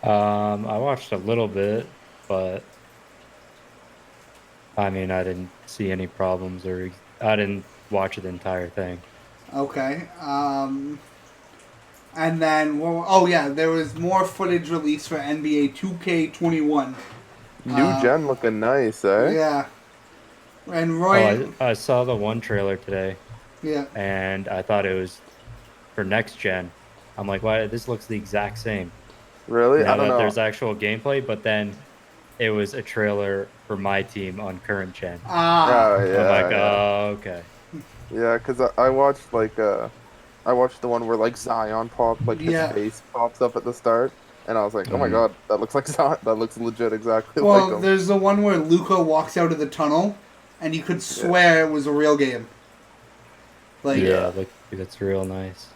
I watched a little bit, but I mean, I didn't see any problems, or I didn't watch the entire thing. Okay. And then, well, oh yeah, there was more footage released for NBA 2K21. New gen looking nice, eh? Yeah. And Roy, I saw the one trailer today, yeah. and I thought it was for next gen. I'm like, why? This looks the exact same. Really? Now I don't that know. there's actual gameplay, but then it was a trailer for my team on current gen. Ah. Oh, yeah. I'm like, yeah. oh, okay. Yeah, because I watched I watched the one where like Zion popped, like his Yeah. face pops up at the start, and I was like, oh my Mhm. god, that looks like Zion. That looks legit exactly Well, like him. there's the one where Luca walks out of the tunnel, and you could swear it was a real game. Like, Yeah, that's real nice.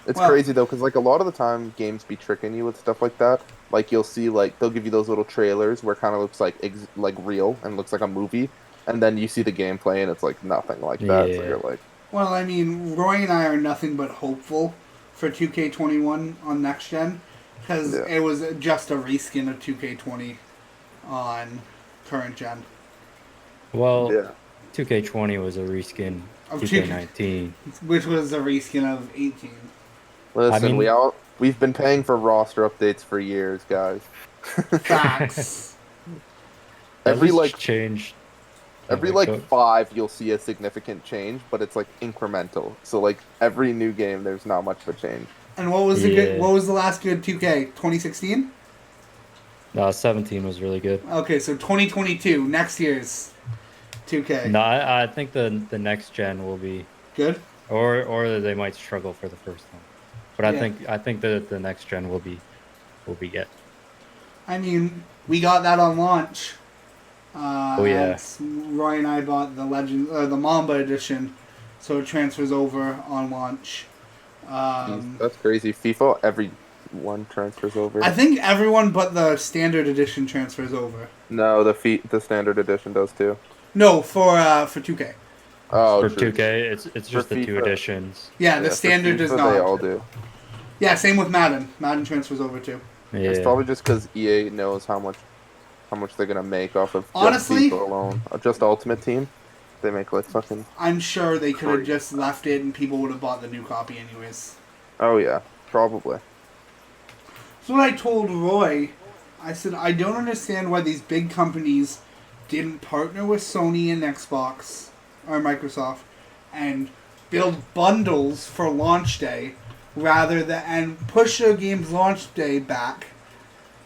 It's well- crazy though, because like a lot of the time games be tricking you with stuff like that. Like you'll see like they'll give you those little trailers where it kind of looks like like real and looks like a movie, and then you see the gameplay and it's like nothing like that. So Yeah. you're like, well, I mean, Roy and I are nothing but hopeful for 2K21 on next gen, because Yeah. it was just a reskin of 2K20 on current gen. Well, yeah, 2K20 was a reskin Of 2K19. Which was a reskin of 18. listen, mean- we've been paying for roster updates for years, guys. Facts. Every At least like change. every like 5 you'll see a significant change, but it's like incremental. So like every new game there's not much of a change. And what was the good? Yeah. What was the last good 2K? 2016. 17 was really good. Okay, so 2022, next year's 2K. No, I think the next gen will be, Good. or they might struggle for the first one. But Yeah. I think the next gen will be good. I mean, we got that on launch. Oh, yeah. and Roy and I bought the the Mamba edition, so it transfers over on launch. That's crazy. FIFA, every one transfers over. I think everyone but the standard edition transfers over. No, the standard edition does too. No, for 2K. Oh, For true. 2K, it's just the two FIFA. editions. Yeah, the for standard FIFA, does not. They all do. Yeah, same with Madden. Madden transfers over too. Yeah. It's probably just because EA knows how much they're gonna make off of just Honestly- FIFA alone. Just Ultimate Team, they make like fucking. I'm sure they could have Great. just left it and people would have bought the new copy anyways. Oh yeah, probably. So what I told Roy, I said, I don't understand why these big companies didn't partner with Sony and Xbox or Microsoft and build bundles for launch day rather than and push their game's launch day back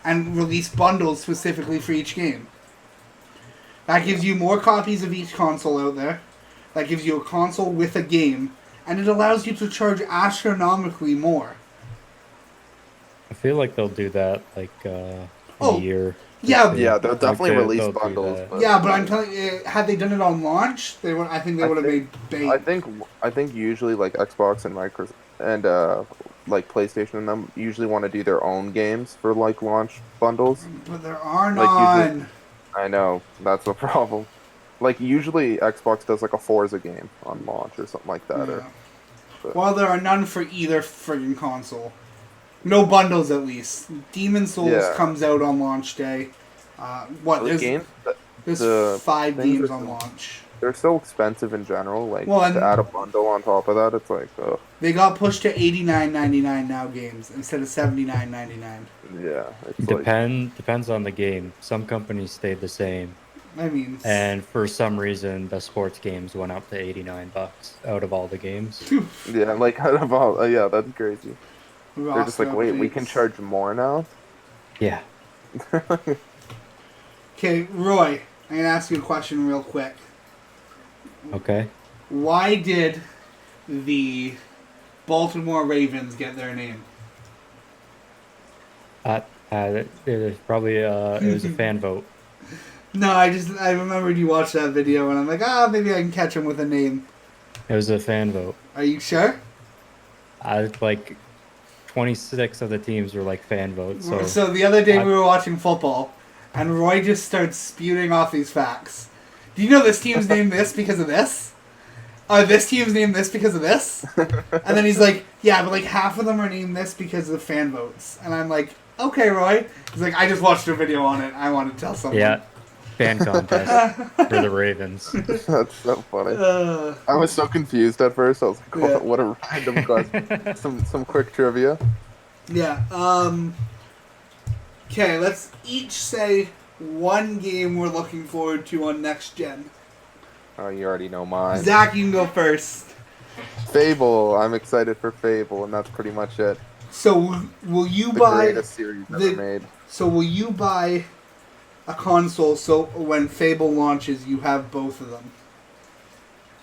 and release bundles specifically for each game. That gives you more copies of each console out there. That gives you a console with a game, and it allows you to charge astronomically more. I feel like they'll do that like Oh, a year. Yeah, Yeah, they'll definitely release they'll do bundles. that. But yeah, but I'm telling you, had they done it on launch, they would. I think they I would have made think- bait. I think usually like Xbox and Microsoft and like PlayStation and them usually want to do their own games for like launch bundles. But there are Like, usually- none. I know that's the problem. Like usually Xbox does like a Forza game on launch or something like that. Yeah. Or, but- Well, there are none for either friggin' console. No bundles, at least. Demon Souls Yeah. comes out on launch day. What? the There's, games, there's the 5 things games are on so- launch. they're so expensive in general. Like Well, and- to add a bundle on top of that, it's like, ugh, They got pushed to $89.99 now games instead of $79.99. yeah, it's like, Depends on the game. Some companies stayed the same, I mean, and for some reason, the sports games went up to $89 out of all the games. yeah, like out of all, yeah, that's crazy. They're just roster like, wait, we can updates. charge more now. Yeah. Okay, Roy, I'm gonna ask you a question real quick. Okay. Why did the Baltimore Ravens get their name? There's probably it was a fan vote. No, I remembered you watched that video, and I'm like, maybe I can catch him with a name. It was a fan vote. Are you sure? Like 26 of the teams were like fan votes. So the other day I- we were watching football, and Roy just starts spewing off these facts. Do you know this team's named this because of this? This team's named this because of this? And then he's like, yeah, but like half of them are named this because of fan votes. And I'm like, okay, Roy. He's like, I just watched a video on it. I want to tell someone. Yeah, fan contest for the Ravens. That's so funny. I was so confused at first. I was like, Yeah. what a random question. Some quick trivia. Yeah. Okay, let's each say one game we're looking forward to on next gen. Oh, you already know mine. Zach, you can go first. Fable. I'm excited for Fable, and that's pretty much it. So will you The buy? greatest series ever made. So will you buy a console so when Fable launches, you have both of them?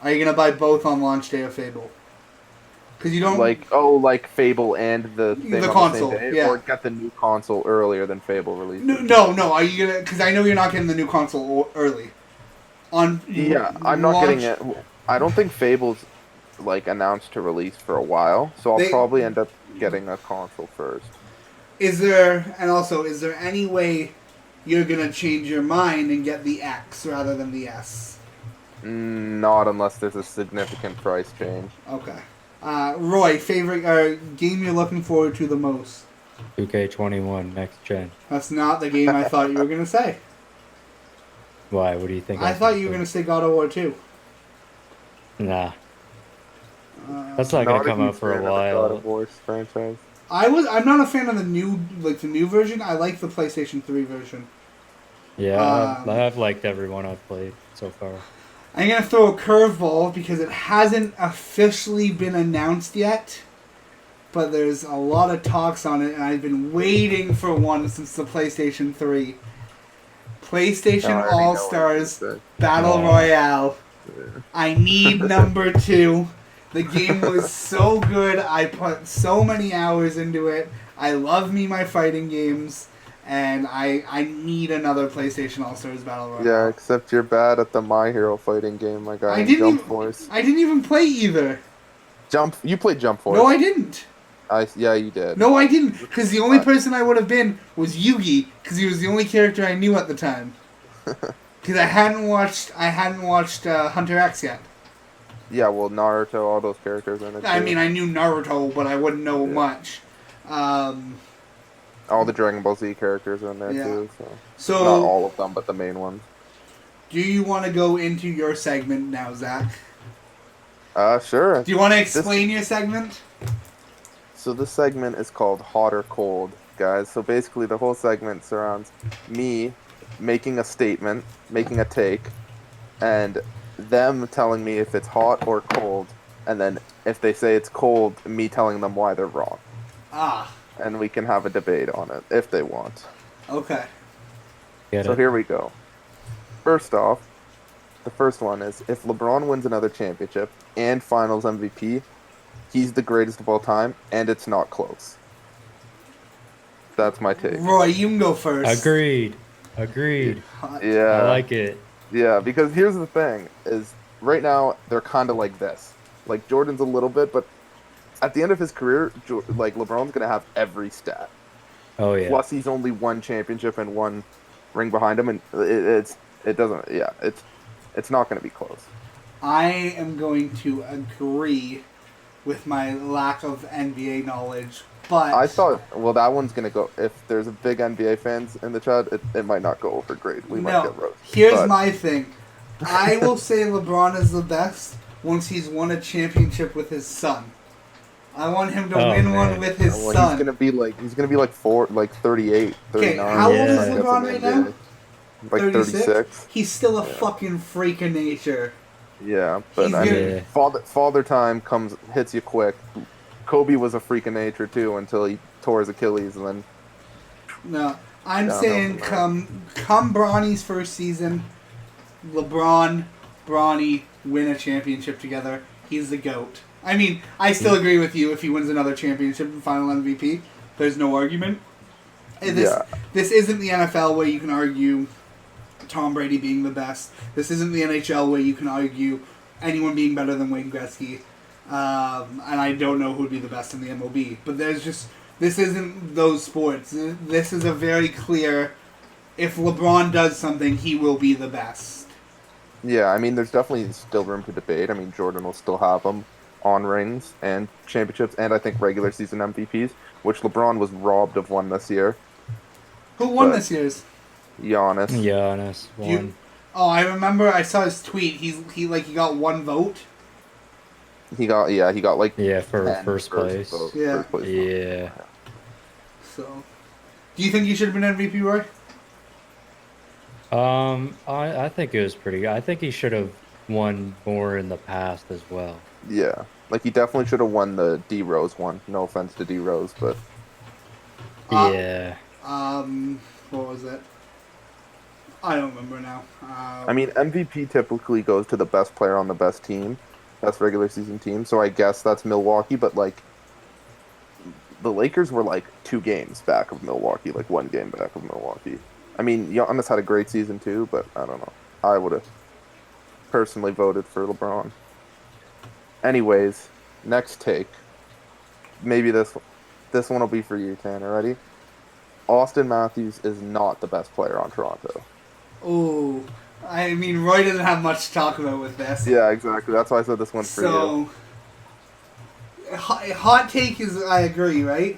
Are you gonna buy both on launch day of Fable? Because you don't like Fable and the thing The on console, the same day, yeah. or get the new console earlier than Fable releases. No. Are you gonna? Because I know you're not getting the new console early. Yeah, I'm not launch- getting it. I don't think Fable's like announced to release for a while, so I'll probably end up getting a console first. Is there any way you're gonna change your mind and get the X rather than the S? Not unless there's a significant price change. Okay. Roy, favorite game you're looking forward to the most? 2K21 next gen. That's not the game I thought you were gonna say. Why? What do you think? I thought you were gonna say God of War 2. Nah, that's not gonna come out for a God while. of War franchise. I'm not a fan of the new version. I like the PlayStation 3 version. Yeah, I've liked every one I've played so far. I'm gonna throw a curveball because it hasn't officially been announced yet, but there's a lot of talks on it, and I've been waiting for one since the PlayStation 3. PlayStation I already know All what Stars you're gonna say. Battle Oh. Royale. I need number 2. The game was so good. I put so many hours into it. I love my fighting games, and I need another PlayStation All Stars Battle Royale. Yeah, except you're bad at the My Hero fighting game, my guy. I didn't Jump even- Force. I didn't even play either. You played Jump Force. No, I didn't. Yeah, you did. No, I didn't. Because the only person I would have been was Yugi, because he was the only character I knew at the time. Because I hadn't watched Hunter X yet. Yeah, well, Naruto, all those characters in it. I too. mean, I knew Naruto, but I wouldn't know much. All the Dragon Ball Z characters are in there Yeah. too. So. So, Not all of them, but the main ones. do you want to go into your segment now, Zach? Sure. Do you want to explain your segment? So this segment is called Hot or Cold, guys. So basically the whole segment surrounds me making a statement, making a take, and them telling me if it's hot or cold, and then if they say it's cold, me telling them why they're wrong. Ah, And we can have a debate on it, if they want. okay. Get So it? here we go. First off, the first one is, if LeBron wins another championship and Finals MVP, he's the greatest of all time, and it's not close. That's my take. Roy, you can go first. Agreed. Hot. Yeah. I like it. Yeah, because here's the thing, is right now, they're kind of like this. Like, Jordan's a little bit, but at the end of his career, like, LeBron's going to have every stat. Oh yeah. Plus, he's only one championship and one ring behind him, and it's not going to be close. I am going to agree with my lack of NBA knowledge, but I thought, well, that one's going to go, if there's a big NBA fans in the chat, it might not go over great. We might get roasted. Here's but- my thing. I will say LeBron is the best once he's won a championship with his son. I want him to Oh, win man. one with his Well, son. he's gonna be like 38, 39. how old is Like, that's LeBron an right NBA. now? Like 36. He's still a fucking freak of nature. Yeah, but He's I gonna- mean, father time hits you quick. Kobe was a freak of nature too until he tore his Achilles, and then No, I'm No, saying no. come Bronny's first season, LeBron, Bronny win a championship together. He's the GOAT. I mean, I still agree with you if he wins another championship and final MVP. There's no argument. Yeah. This isn't the NFL where you can argue Tom Brady being the best. This isn't the NHL where you can argue anyone being better than Wayne Gretzky. And I don't know who would be the best in the MLB. But this isn't those sports. This is a very clear, if LeBron does something, he will be the best. Yeah, I mean, there's definitely still room to debate. I mean, Jordan will still have them on rings and championships, and I think regular season MVPs, which LeBron was robbed of one this year. Who won But- this year's? Giannis. Giannis Do you- won. Oh, I remember. I saw his tweet. He got one vote. He got like Yeah, for 10 first place. vote- Yeah. first place vote. Yeah. So, do you think he should have been MVP, Roy? I think it was pretty good. I think he should have won more in the past as well. Yeah. Like he definitely should have won the D Rose one. No offense to D Rose, but Yeah. What was it? I don't remember now. I mean MVP typically goes to the best player on the best team, best regular season team. So I guess that's Milwaukee, but like the Lakers were like 2 games back of Milwaukee, like 1 game back of Milwaukee. I mean, Giannis had a great season too, but I don't know. I would have personally voted for LeBron. Anyways, next take. Maybe this one will be for you, Tanner. Ready? Austin Matthews is not the best player on Toronto. Oh, I mean, Roy didn't have much to talk about with this. Yeah, exactly. That's why I said this one's for you. So, hot take is I agree, right?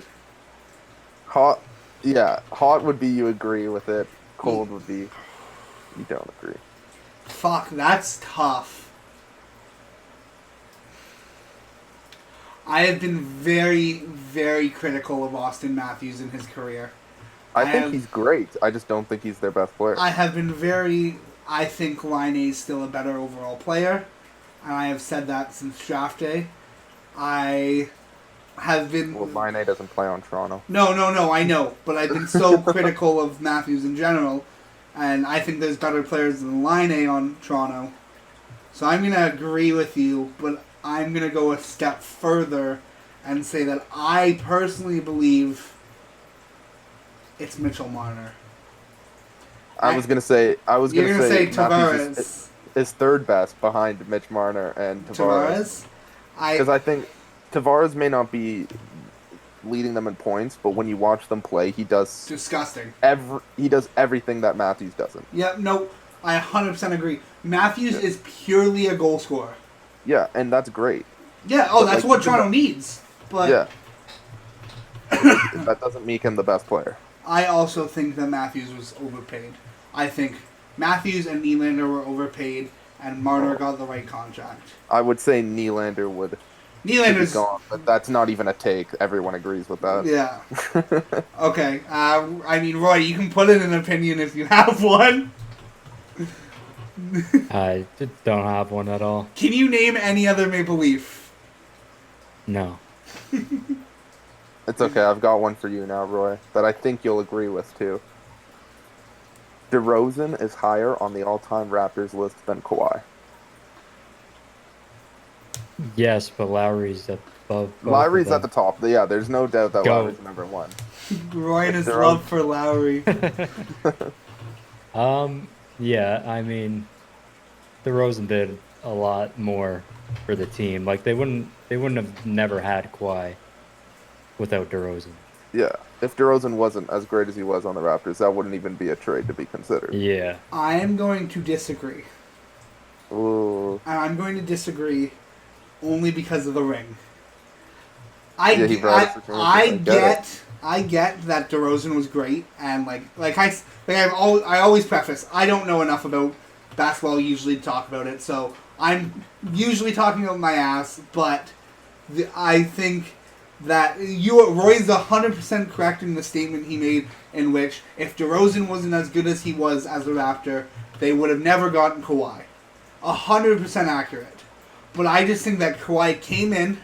Hot would be you agree with it. Cold would be you don't agree. Fuck, that's tough. I have been very, very critical of Austin Matthews in his career. I think have- he's great. I just don't think he's their best player. I have been I think Line A is still a better overall player, and I have said that since draft day. I have been... Well, Line doesn't play on Toronto. No, I know, but I've been so critical of Matthews in general, and I think there's better players than Line A on Toronto. So I'm going to agree with you, but I'm going to go a step further and say that I personally believe it's Mitchell Marner. I was gonna say You're going to say Matthews Tavares. is third best behind Mitch Marner and Tavares. Because I think Tavares may not be leading them in points, but when you watch them play, he does Disgusting. everything that Matthews doesn't. Yeah, no, I 100% agree. Matthews is purely a goal scorer. Yeah, and that's great. Yeah, But, that's like, what Toronto needs. But Yeah. That doesn't make him the best player. I also think that Matthews was overpaid. I think Matthews and Nylander were overpaid, and Marner got the right contract. I would say Nylander should be Nylander's gone, but that's not even a take. Everyone agrees with that. yeah. Okay. I mean, Roy, you can put in an opinion if you have one. I don't have one at all. Can you name any other Maple Leaf? No. It's okay. I've got one for you now, Roy, that I think you'll agree with too. DeRozan is higher on the all-time Raptors list than Kawhi. Yes, but Lowry's above. both of Lowry's them. at the top. Yeah, there's no doubt that Go. Lowry's number 1. Roy and his They're love all- for Lowry. Yeah, I mean, DeRozan did a lot more for the team. Like they wouldn't have never had Kawhi without DeRozan. Yeah, if DeRozan wasn't as great as he was on the Raptors, that wouldn't even be a trade to be considered. Yeah. I am going to disagree. Ooh. And I'm going to disagree only because of the ring. Yeah, he brought us the championship. I get that DeRozan was great, and I always preface, I don't know enough about basketball usually to talk about it, so I'm usually talking about my ass, but I think that Roy's 100% correct in the statement he made, in which if DeRozan wasn't as good as he was as a Raptor, they would have never gotten Kawhi. 100% accurate. But I just think that Kawhi came in,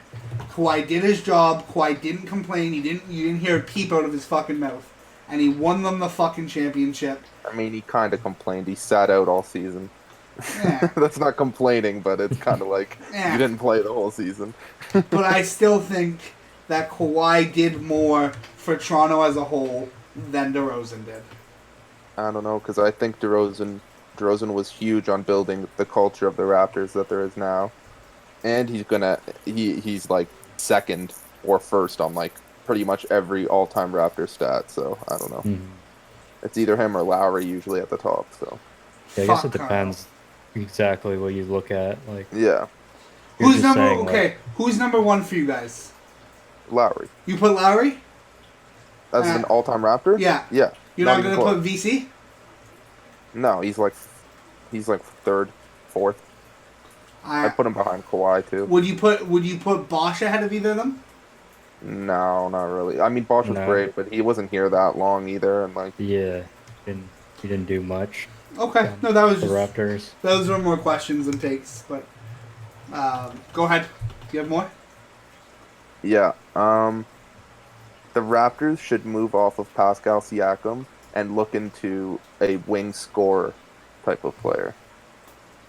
Kawhi did his job, Kawhi didn't complain, you didn't hear a peep out of his fucking mouth. And he won them the fucking championship. I mean, he kind of complained. He sat out all season. Yeah. That's not complaining, but it's kind of like Yeah. you didn't play the whole season. But I still think that Kawhi did more for Toronto as a whole than DeRozan did. I don't know, because I think DeRozan was huge on building the culture of the Raptors that there is now, and he's like second or first on like pretty much every all-time Raptor stat. So I don't know. Mhm. It's either him or Lowry usually at the top. So Yeah, I guess it Fuck, Kyle. depends exactly what you look at. Like, yeah, you're Who's just number saying, like, okay? Who's number one for you guys? Lowry You put Lowry? as an all-time Raptor. Yeah. Yeah. You're not even gonna close. put VC? No, he's like third, fourth. I put him behind Kawhi too. Would you put Bosch ahead of either of them? No, not really. I mean, Bosch was No. great, but he wasn't here that long either, and like, yeah, he didn't do much. Okay, no, that was The just Raptors. those were more questions than takes. But go ahead. Do you have more? yeah. The Raptors should move off of Pascal Siakam and look into a wing scorer type of player,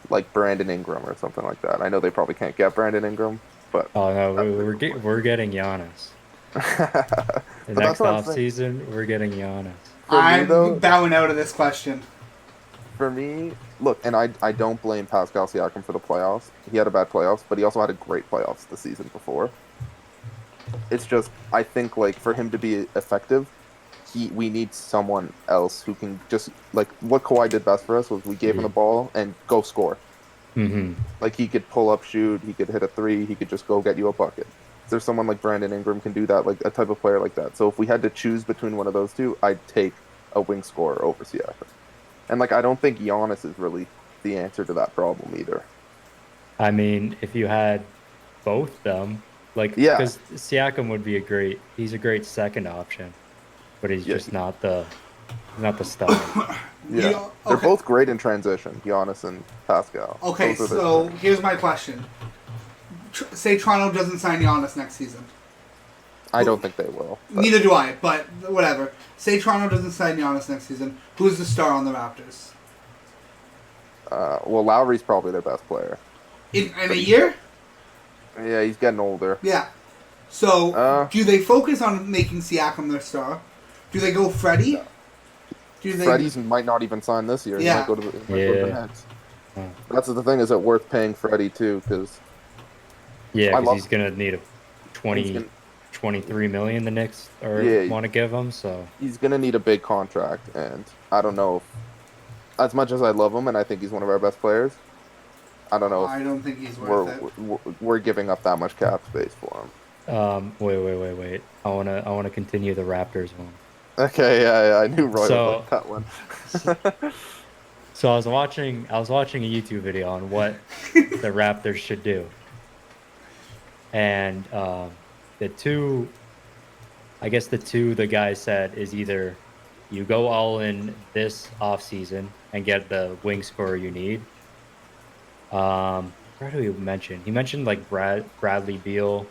like Brandon Ingram or something like that. I know they probably can't get Brandon Ingram, but Oh no, we're getting Giannis. The But next that's what I'm off saying. season, we're getting Giannis. For me, I'm though- bowing out of this question. For me, look, and I don't blame Pascal Siakam for the playoffs. He had a bad playoffs, but he also had a great playoffs the season before. It's just, I think, like, for him to be effective, we need someone else who can just, like, what Kawhi did best for us was we gave him the ball and go score. Mm-hmm. Like, he could pull up, shoot, he could hit a three, he could just go get you a bucket. There's someone like Brandon Ingram can do that, like a type of player like that. So if we had to choose between one of those two, I'd take a wing scorer over Siakam. And like, I don't think Giannis is really the answer to that problem either. I mean, if you had both them, like, Yeah. because Siakam would be he's a great second option, but he's Yeah. just not the star. Yeah, You- they're okay. both great in transition, Giannis and Pascal. Okay, Those are their so strengths. here's my question. Say Toronto doesn't sign Giannis next season. I don't think they will. But Neither do I, but whatever. Say Toronto doesn't sign Giannis next season. Who's the star on the Raptors? well, Lowry's probably their best player. In a year? Yeah, he's getting older. Yeah. So, Uh, do they focus on making Siakam their star? Do they go Freddie? Do they? Freddie's might not even sign this year. Yeah. He might go to the Yeah. Nets. Oh. That's the thing. Is it worth paying Freddie too? Because Yeah, I because love- he's gonna need a 23 million the Knicks Yeah. want to give him. So he's gonna need a big contract, and I don't know. As much as I love him, and I think he's one of our best players, I don't know I if don't think he's worth it. we're giving up that much cap space for him. wait. I wanna continue the Raptors one. Okay, yeah, I knew Roy So- would like that one. So I was watching a YouTube video on what the Raptors should do, and the two the guy said is either you go all in this offseason and get the wing scorer you need. Where do he mention? He mentioned like Bradley Beal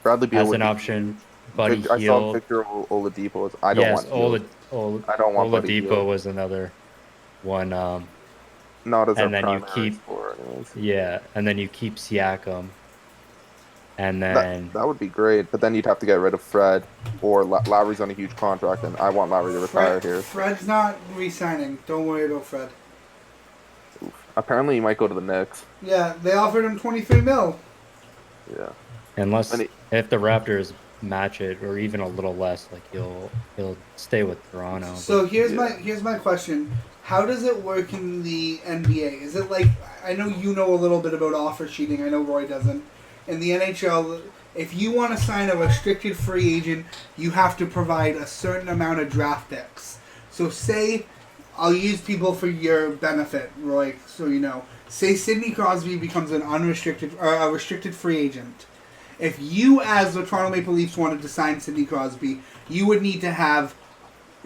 Bradley Beal as would an be option. Buddy I saw Hield. Victor Oladipo. I don't Yes, want Hield. I don't want Buddy Oladipo Hield. was another one. Not as and a then you primary keep- scorer, anyways. Yeah, and then you keep Siakam, and then That would be great, but then you'd have to get rid of Fred, or Lowry's on a huge contract, and I want Lowry to retire here. Fred's not re-signing. Don't worry about Fred. Apparently, he might go to the Knicks. Yeah, they offered him 23 mil. Yeah. unless And if the Raptors match it or even a little less, like he'll stay with Toronto. So here's Yeah. here's my question: how does it work in the NBA? Is it like, I know you know a little bit about offer sheeting. I know Roy doesn't. In the NHL, if you want to sign a restricted free agent, you have to provide a certain amount of draft picks. So say, I'll use people for your benefit, Roy, so you know. Say Sidney Crosby becomes an a restricted free agent. If you, as the Toronto Maple Leafs, wanted to sign Sidney Crosby, you would need to have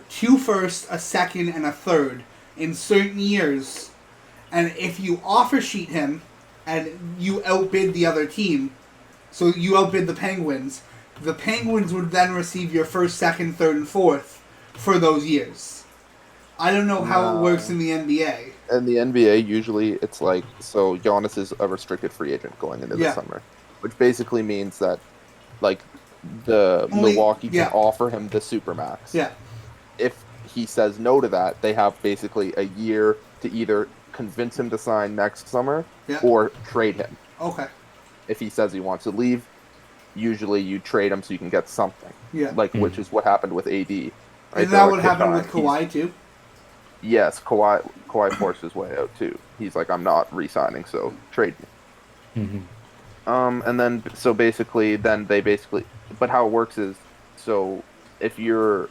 2 firsts, a second, and a third in certain years. And if you offer sheet him and you outbid the other team, so you outbid the Penguins would then receive your first, second, third, and fourth for those years. I don't know how it No. works in the NBA. In the NBA, usually it's like, so Giannis is a restricted free agent going into the Yeah. summer, which basically means that, like, the Only- Milwaukee yeah. can offer him the supermax. Yeah. if he says no to that, they have basically a year to either convince him to sign next summer Yeah. or trade him. Okay. If he says he wants to leave, usually you trade him so you can get something. Yeah. Like, which is what happened with AD. Right? Isn't They're that like, what happened with "Fine." Kawhi too? Yes, Kawhi forced his way out too. He's like, I'm not re-signing, so trade me. And then so basically, but how it works is, so if you're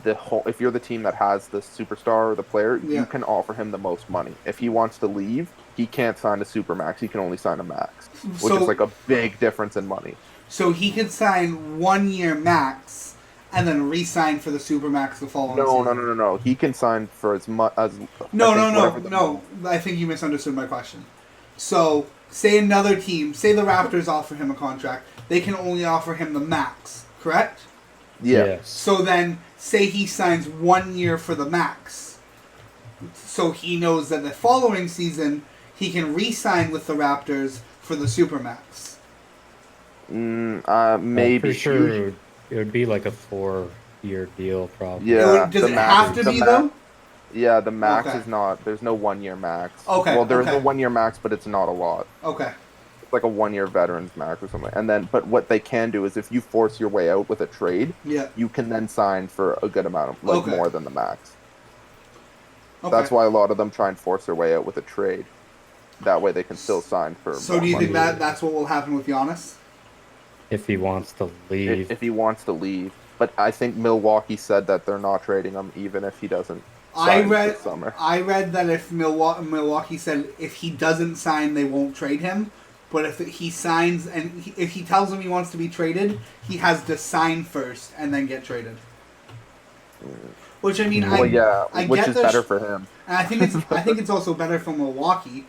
the team that has the superstar or the player, Yeah. you can offer him the most money. If he wants to leave, he can't sign a super max. He can only sign a max, which So- is like a big difference in money. So he could sign 1 year max and then re-sign for the supermax the following season. No. He can sign for as much as No. no. I think you misunderstood my question. So, say another team, say the Raptors offer him a contract, they can only offer him the max, correct? Yeah. Yes. So then, say he signs 1 year for the max. So he knows that the following season, he can re-sign with the Raptors for the supermax. I'm Maybe. pretty sure it would be like a 4-year deal, probably. Yeah. Does the it max- have to the be, max- though? Yeah, the max Okay. is not. There's no 1 year max. Okay, Well, there's okay. a 1 year max, but it's not a lot. Okay. It's like a 1 year veterans max or something. And then, but what they can do is if you force your way out with a trade, Yeah. you can then sign for a good amount of Okay. more than the max. Okay. That's why a lot of them try and force their way out with a trade. That way they can still sign for. So more do you think money. that's what will happen with Giannis? If he wants to leave. If he wants to leave? But I think Milwaukee said that they're not trading him even if he doesn't. I sign read this summer. that if Milwaukee said if he doesn't sign, they won't trade him. But if he signs and if he tells them he wants to be traded, he has to sign first and then get traded. Which I mean, Well, yeah, I which get is the better for him. And I think it's also better for Milwaukee.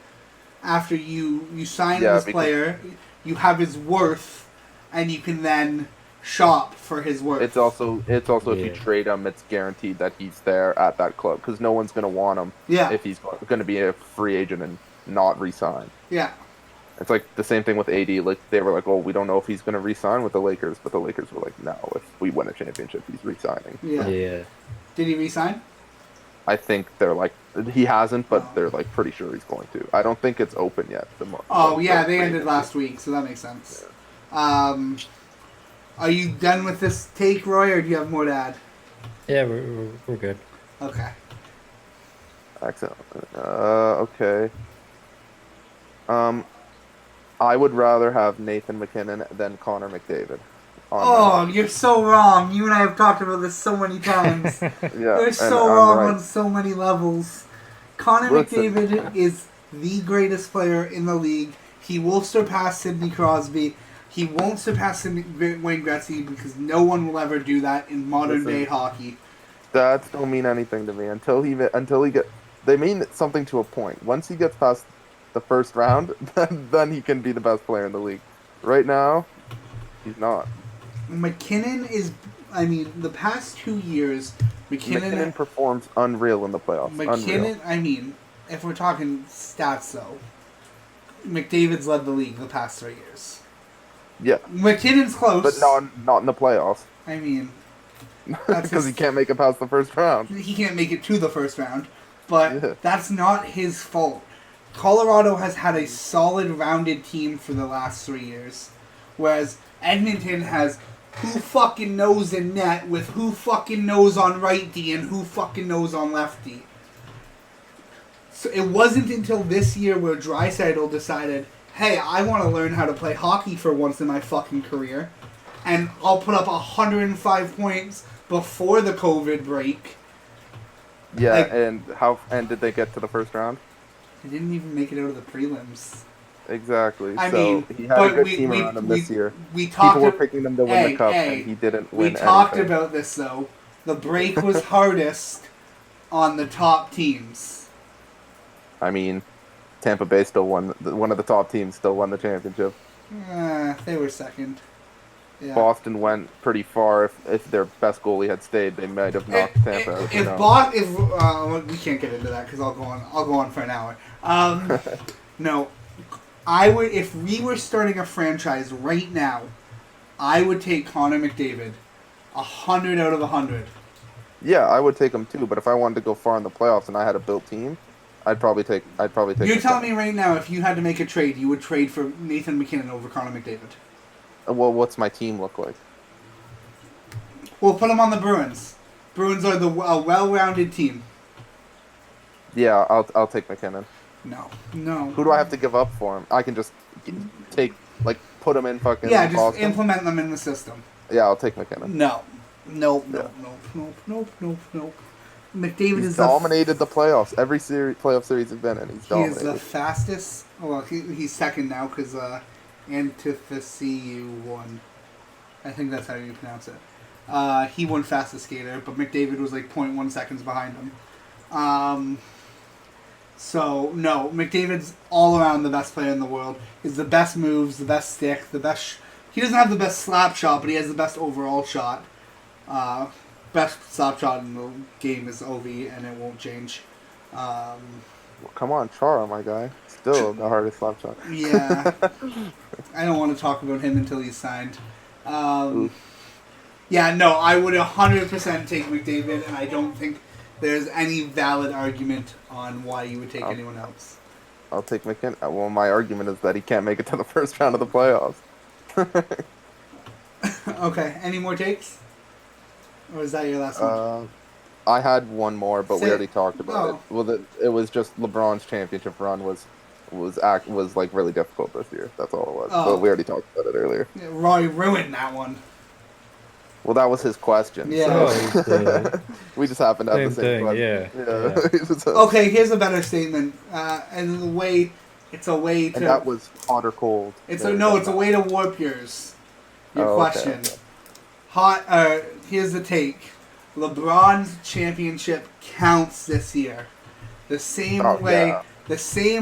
After you sign Yeah, this because- player, you have his worth, and you can then shop for his worth. It's also if you Yeah. trade him, it's guaranteed that he's there at that club because no one's gonna want him Yeah. if he's going to be a free agent and not re-sign. Yeah. It's like the same thing with AD. Like they were like, "Oh, we don't know if he's going to re-sign with the Lakers," but the Lakers were like, "No, if we win a championship, he's re-signing." Yeah. Yeah. Did he resign? I think they're like he hasn't, but they're like pretty sure he's going to. I don't think it's open yet. Oh yeah, they ended last week, so that makes sense. Are you done with this take, Roy, or do you have more to add? Yeah, we're good. Okay. Excellent. Okay. I would rather have Nathan McKinnon than Connor McDavid. Oh, you're so wrong. You and I have talked about this so many times. Yeah, You're and so I'm wrong right. on so many levels. Connor Listen. McDavid is the greatest player in the league. He will surpass Sidney Crosby. He won't surpass Wayne Gretzky because no one will ever do that in modern day hockey. Stats don't mean anything to me until he get. They mean something to a point. Once he gets past the first round, then he can be the best player in the league. Right now, he's not. McKinnon is. I mean, the past 2 years, McKinnon performs unreal in the playoffs. McKinnon. Unreal. I mean, if we're talking stats, though, McDavid's led the league the past 3 years. Yeah, McKinnon's close, but not in the playoffs I mean, that's because he his- can't make it past the first round. he can't make it to the first round, but Yeah. that's not his fault. Colorado has had a solid, rounded team for the last 3 years, whereas Edmonton has who fucking knows in net with who fucking knows on right D and who fucking knows on left D. So it wasn't until this year where Draisaitl decided, hey, I want to learn how to play hockey for once in my fucking career, and I'll put up 105 points before the COVID break. Yeah, Like- and did they get to the first round? He didn't even make it out of the prelims. Exactly. I so mean, he had a but good we- team we- around him we- this year. We talked. People were picking them to win the cup, hey, and he didn't we win. talked anything. about this though. The break was hardest on the top teams. I mean, Tampa Bay still won. One of the top teams still won the championship. They were second. Yeah. Boston went pretty far. If their best goalie had stayed, they might have knocked Tampa out. If we can't get into that because I'll go on for an hour. No, I would if we were starting a franchise right now, I would take Connor McDavid, 100 out of 100. Yeah, I would take him too. But if I wanted to go far in the playoffs and I had a built team, I'd probably take. You're telling McKinnon. me right now, if you had to make a trade, you would trade for Nathan McKinnon over Connor McDavid. Well, what's my team look like? We'll put him on the Bruins. Bruins are a well-rounded team. Yeah, I'll take McKinnon. No. Who do I have to give up for him? I can just take put him in fucking. Yeah, just Boston. implement them in the system. Yeah, I'll take McKinnon. No. Nope. McDavid He's is dominated the playoffs. Every playoff series he's been in, he's He dominated. is the fastest. Well, he's second now because Antithesiu won. I think that's how you pronounce it. He won fastest skater, but McDavid was like 0.1 seconds behind him. So no, McDavid's all around the best player in the world. He's the best moves, the best stick, the best. He doesn't have the best slap shot, but he has the best overall shot. Best slap shot in the game is OV, and it won't change. Well, come on, Chara, my guy. Still the hardest slap shot. Yeah. I don't want to talk about him until he's signed. Yeah, no, I would 100% take McDavid, and I don't think there's any valid argument on why you would take anyone else. I'll take McKinnon. Well, my argument is that he can't make it to the first round of the playoffs. Okay, any more takes? Or is that your last one? I had one more, but we already talked about Oh. it. Well, it was just LeBron's championship run was like really difficult this year. That's all it was. Oh. But we already talked about it earlier. Yeah, Roy ruined that one. Well, that was his question. Yeah. Oh, So it's the we just happened to have the same same thing. question. Yeah. So- Okay, here's a better statement. And the way it's a way to and that was hot or cold. it's a way to warp your Oh, okay, question. okay. Here's the take. LeBron's championship counts this year. The same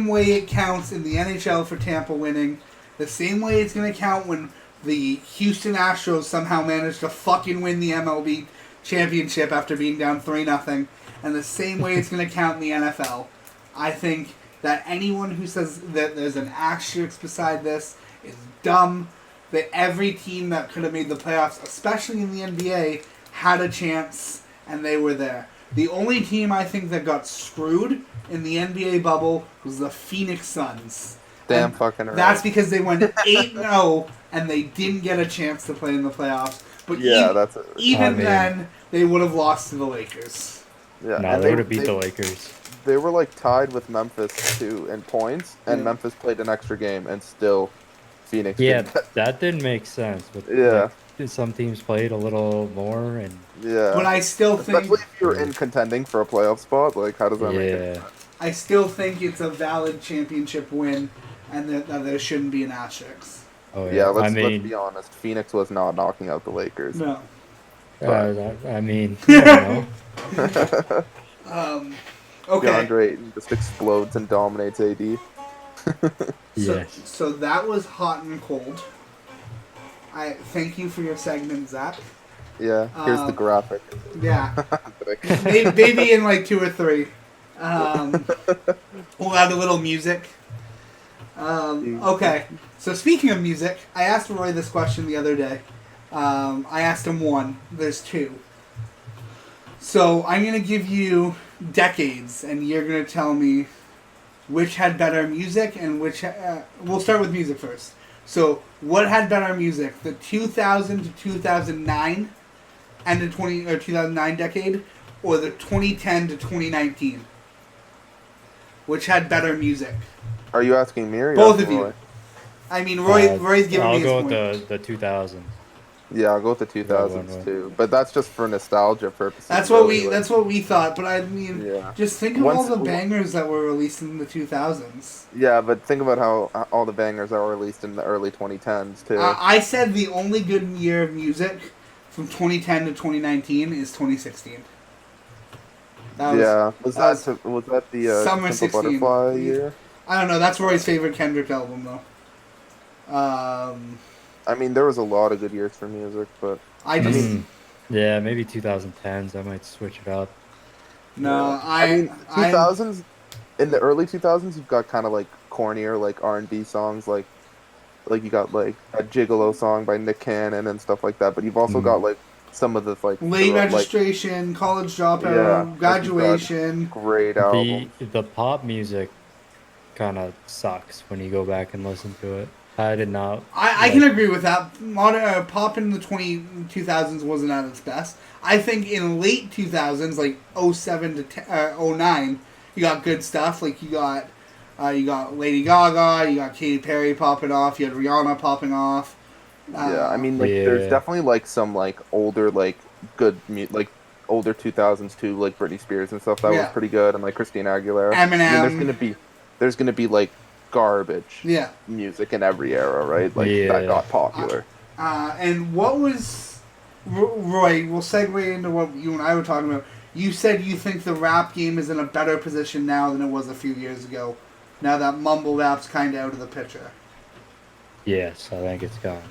way it counts in the NHL for Tampa winning. The same way it's going to count when the Houston Astros somehow managed to fucking win the MLB championship after being down 3-0. And the same way it's going to count in the NFL. I think that anyone who says that there's an asterisk beside this is dumb. That every team that could have made the playoffs, especially in the NBA, had a chance, and they were there. The only team I think that got screwed in the NBA bubble was the Phoenix Suns. Damn And fucking right. that's because they went 8-0 and they didn't get a chance to play in the playoffs. But that's it. even I mean- then, they would have lost to the Lakers. Yeah, No, and they would have beat the Lakers. They were like tied with Memphis too in points, and Yeah. Memphis played an extra game, and still Phoenix. Yeah, didn't. that didn't make sense. But Yeah. like, some teams played a little more, and Yeah. But I still think Especially if you're in contending for a playoff spot, like how does that make it? yeah. it's a valid championship win, and that there shouldn't be an asterisk. Oh Yeah, yeah. let's I mean, be honest. Phoenix was not knocking out the Lakers. No. I mean, I don't know. Okay. DeAndre Ayton just explodes and dominates AD. Yeah. So that was hot and cold. I thank you for your segment, Zach. Yeah, here's the graphic. Yeah, maybe in like 2 or 3. We'll add a little music. Okay, so speaking of music, I asked Roy this question the other day. I asked him one. There's 2. So I'm gonna give you decades, and you're gonna tell me which had better music and which. We'll start with music first. So what had better music, the 2000 to 2009 and the 2009 decade, or the 2010 to 2019? Which had better music? Are you asking me or Both asking of you. Roy? I mean, Roy's giving I'll me go his with point. the 2000s. Yeah, I'll go with the 2000s too, but that's just for nostalgia purposes. That's what really, we. like- That's what we thought. But I mean, Yeah. just think of all Once- the bangers that were released in the 2000s. Yeah, but think about how all the bangers that were released in the early 2010s too. I said the only good year of music from 2010 to 2019 is 2016. That was, yeah, was that that the Summer Simple 16. Butterfly year? I don't know. That's Roy's favorite Kendrick album, though. I mean, there was a lot of good years for music, but I just Yeah, maybe 2010s. I might switch it up. no. I mean, 2000s. In the early 2000s, you've got kind of like cornier, like R&B songs, like you got like a Gigolo song by Nick Cannon and stuff like that. But you've also got like some of the like Late the, like, registration, college dropout, Yeah, graduation. great album. The pop music kind of sucks when you go back and listen to it. I did not. I can agree with that. Modern pop in the 2000s wasn't at its best. I think in late 2000s, like '07 to 09, you got good stuff. Like you got Lady Gaga, you got Katy Perry popping off, you had Rihanna popping off. Yeah, I mean, like, there's Yeah. definitely like some like older like good like older 2000s too, like Britney Spears and stuff that was Yeah. pretty good, and like Christina Aguilera. Eminem. I mean, there's gonna be like garbage Yeah. music in every era, right? Like Yeah. that got popular. And what was Roy? We'll segue into what you and I were talking about. You said you think the rap game is in a better position now than it was a few years ago. Now that mumble rap's kind of out of the picture. Yes, I think it's gone.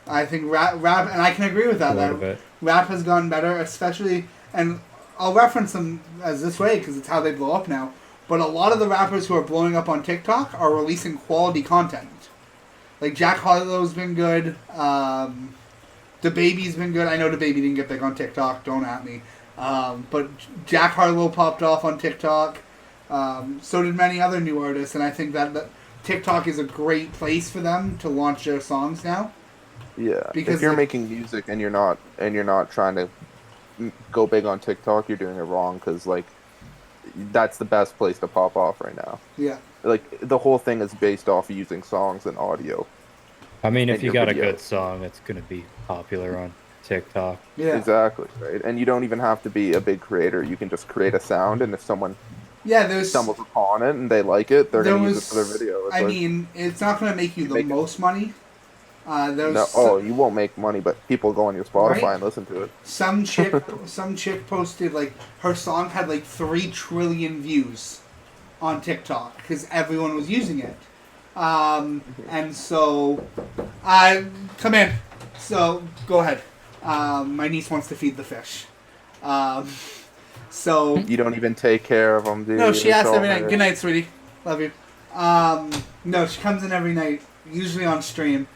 I think rap, and I can agree with that. A little That bit. rap has gotten better, especially, and I'll reference them as this way because it's how they blow up now. But a lot of the rappers who are blowing up on TikTok are releasing quality content. Like Jack Harlow's been good. The Baby's been good. I know the Baby didn't get big on TikTok. Don't at me. But Jack Harlow popped off on TikTok. So did many other new artists, and I think that TikTok is a great place for them to launch their songs now. Yeah, Because, if you're like- making music and you're not trying to go big on TikTok, you're doing it wrong because like that's the best place to pop off right now. Yeah. Like the whole thing is based off using songs and audio. I mean, if And you your got a video. good song, it's gonna be popular on TikTok. Yeah. Exactly, right? And you don't even have to be a big creator. You can just create a sound, and if someone Yeah, there's. stumbles upon it and they like it, they're There going to use was. it for their video. It's I like, mean, it's not going to make you the Make it- most money. There's no, oh, you won't make money, but people go on your Spotify Right? and listen to it. some chick posted like her song had like 3 trillion views on TikTok because everyone was using it. And so come in. So go ahead. My niece wants to feed the fish. So You don't even take care of them, dude. no, she It's asks all every night. her. Good night, sweetie. Love you. No, she comes in every night, usually on stream.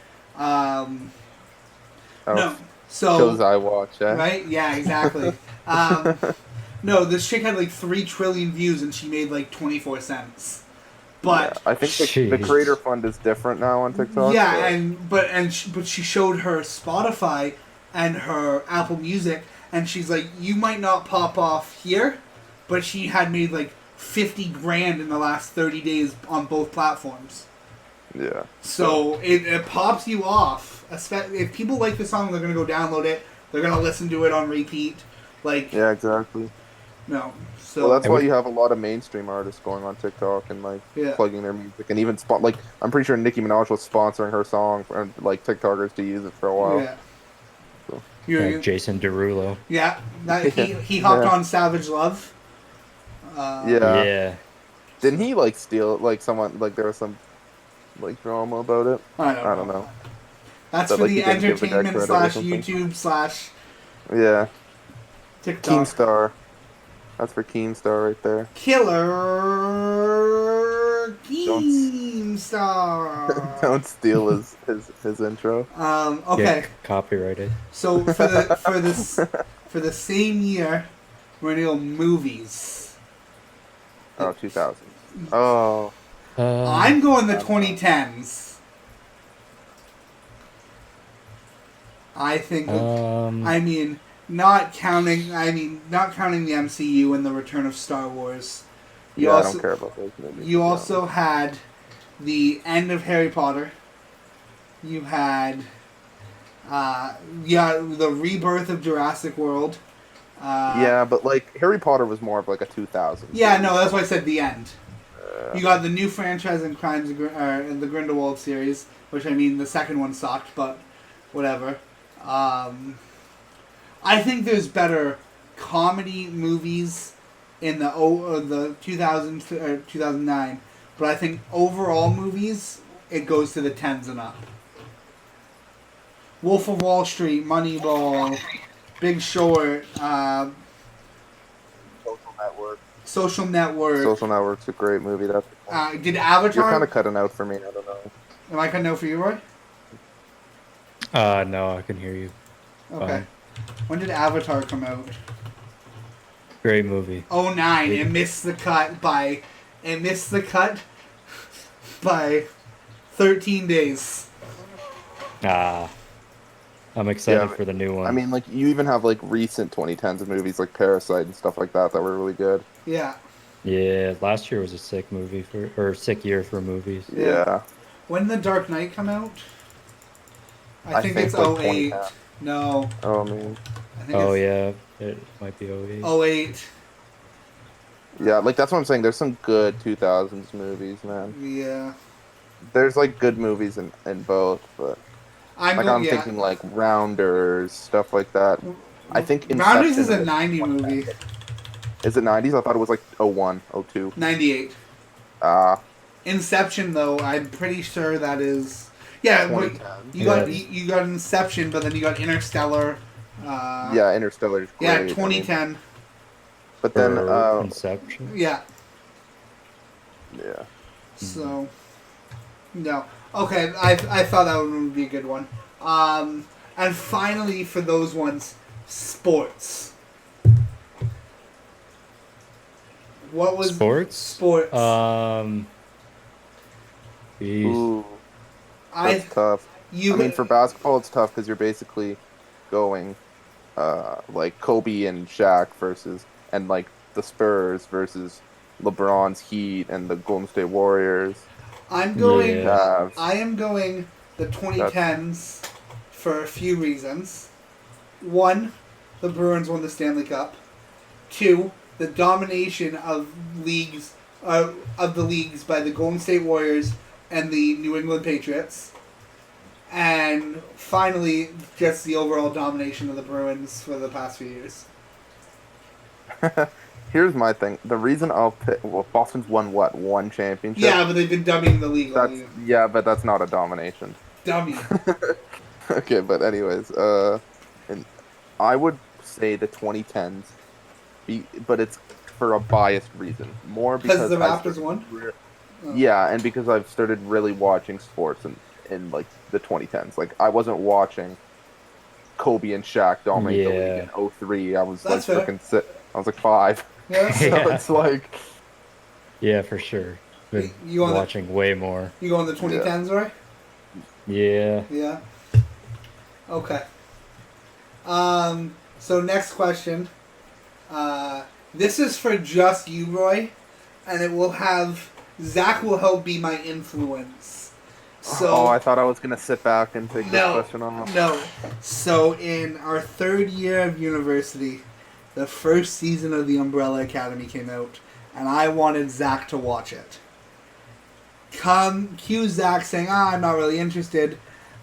Oh, No, so shows I watch, eh? right? Yeah, exactly. No, this chick had like 3 trillion views and she made like 24 cents. But Yeah, I think the Jeez. creator fund is different now on TikTok. yeah, but- but she showed her Spotify and her Apple Music, and she's like, you might not pop off here, but she had made like 50 grand in the last 30 days on both platforms. yeah. So it pops you off. If people like the song, they're gonna go download it. They're gonna listen to it on repeat. Like Yeah, exactly. no, so Well, that's why you have a lot of mainstream artists going on TikTok and like Yeah. plugging their music, and even like I'm pretty sure Nicki Minaj was sponsoring her song for like TikTokers to use it for a while. yeah. So- You're, Like Jason Derulo. yeah, he hopped Yeah. on Savage Love. Yeah. Yeah. Didn't he like steal like someone like there was some like drama about it? I I don't know. That's But, for like, the he didn't give the guy entertainment credit or slash something. YouTube / Yeah. TikTok. Keemstar. That's for Keemstar right there. Killer Keemstar. Don't steal his intro. Okay, Get copyrighted. so for the same year, we're gonna go movies. Oh, 2000. Oh. I'm going the 2010s. I think. I mean, not counting the MCU and the return of Star Wars. You Yeah, I also don't care about those movies. you to be also honest. had the end of Harry Potter. You had the rebirth of Jurassic World. Yeah, but like Harry Potter was more of like a 2000. Yeah, no, that's why I said the end. You got the new franchise in in the Grindelwald series, which I mean the second one sucked, but whatever. I think there's better comedy movies in the 2000 2009, but I think overall movies it goes to the 10s and up. Wolf of Wall Street, Moneyball, Big Short, Social Network. Social Network. Social Network's a great movie. That's Did you're Avatar? kind of cutting out for me. I don't know. Am I cutting out for you, Roy? No, I can hear you. Okay. When did Avatar come out? Great movie. 09. It missed the cut by 13 days. I'm excited Yeah, for the new one. I mean, like, you even have, like, recent 2010s movies like Parasite and stuff like that were really good. Yeah. yeah, last year was a sick sick year for movies. Yeah. When did The Dark Knight come out? I think it's like 08. 2010. No. Oh, man. I think Oh it's yeah, it might be 08. 08. Yeah, like, that's what I'm saying. There's some good 2000s movies, man. Yeah. There's, like, good movies in both, but... I'm thinking, like, Rounders, stuff like that. I think Rounders is Inception a 90 movie. Is it 90s? I thought it was, like, 01, 02. 98. Inception, though, I'm pretty sure that is... Yeah, but 2010. you got Inception, but then you got Interstellar. Yeah, Interstellar's great. Yeah, 2010. But then, Inception. Yeah. yeah. So, no. Okay, I thought that one would be a good one. And finally, for those ones, sports. What was Sports? Sports. Geez. Ooh, that's tough. I mean, for basketball, it's tough because you're basically going, like, Kobe and Shaq and, like, the Spurs versus LeBron's Heat and the Golden State Warriors. I'm going. Yeah. I am going the 2010s for a few reasons. One, the Bruins won the Stanley Cup. Two, the domination of the leagues by the Golden State Warriors and the New England Patriots. And finally, just the overall domination of the Bruins for the past few years. Here's my thing. The reason I'll pick... Well, Boston's won, what, one championship? Yeah, but they've been dumbing the league all year. Yeah, but that's not a domination. Dummy. Okay, but anyways, and I would say the 2010s, but it's for a biased reason. More because the Raptors won? Yeah, and because I've started really watching sports in like the 2010s. Like, I wasn't watching Kobe and Shaq dominate the league in 03. I was That's like freaking sick. I was like 5. Yeah. So it's like... Yeah, for sure. Been You on watching way more. You go on the 2010s, right? Yeah. Yeah. Okay. So next question. This is for just you, Roy, and it will have... Zach will help be my influence. So, I thought I was going to sit back and take this question on. No. So in our third year of university, the first season of The Umbrella Academy came out, and I wanted Zach to watch it. Cue Zach saying, I'm not really interested.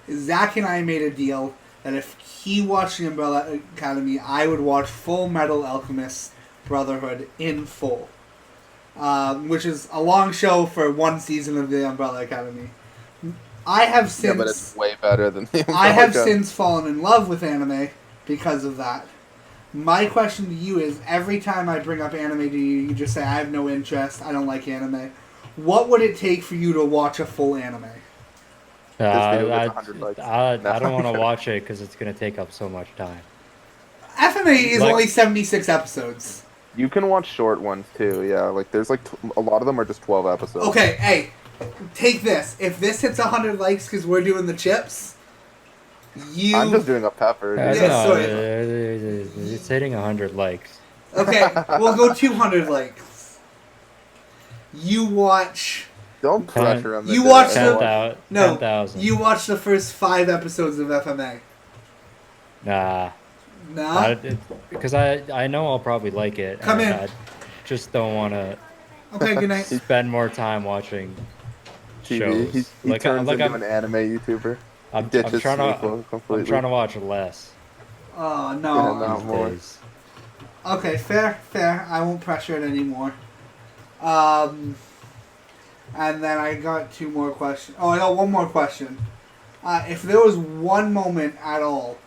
Zach and I made a deal that if he watched The Umbrella Academy, I would watch Full Metal Alchemist Brotherhood in full. Which is a long show for one season of The Umbrella Academy. I have since... Yeah, but it's way better than The Umbrella I have Academy. since fallen in love with anime because of that. My question to you is, every time I bring up anime to you, you just say, I have no interest, I don't like anime. What would it take for you to watch a full anime? This video gets 100 likes. I don't want to watch it because it's going to take up so much time. FMA is Like- only 76 episodes. You can watch short ones too, yeah. Like, there's like a lot of them are just 12 episodes. Okay, hey, take this. If this hits 100 likes because we're doing the chips, I'm just doing a pepper. Yeah, dude. Yeah, no, sorry. it's hitting 100 likes. Okay, we'll go 200 likes. You watch... Don't pressure him. You watch the- 10,000. No, 10,000. you watch the first 5 episodes of FMA. Nah. Nah? Because I know I'll probably like it. Come in. I just don't want to Okay, good night. spend more time watching TV. shows. He turns into an anime YouTuber. I'm Ditches trying sleep completely. I'm trying to watch less Oh, Yeah, no. no. these more. days. Okay, fair. I won't pressure it anymore. And then I got 2 more questions. Oh, I got 1 more question. If there was one moment at all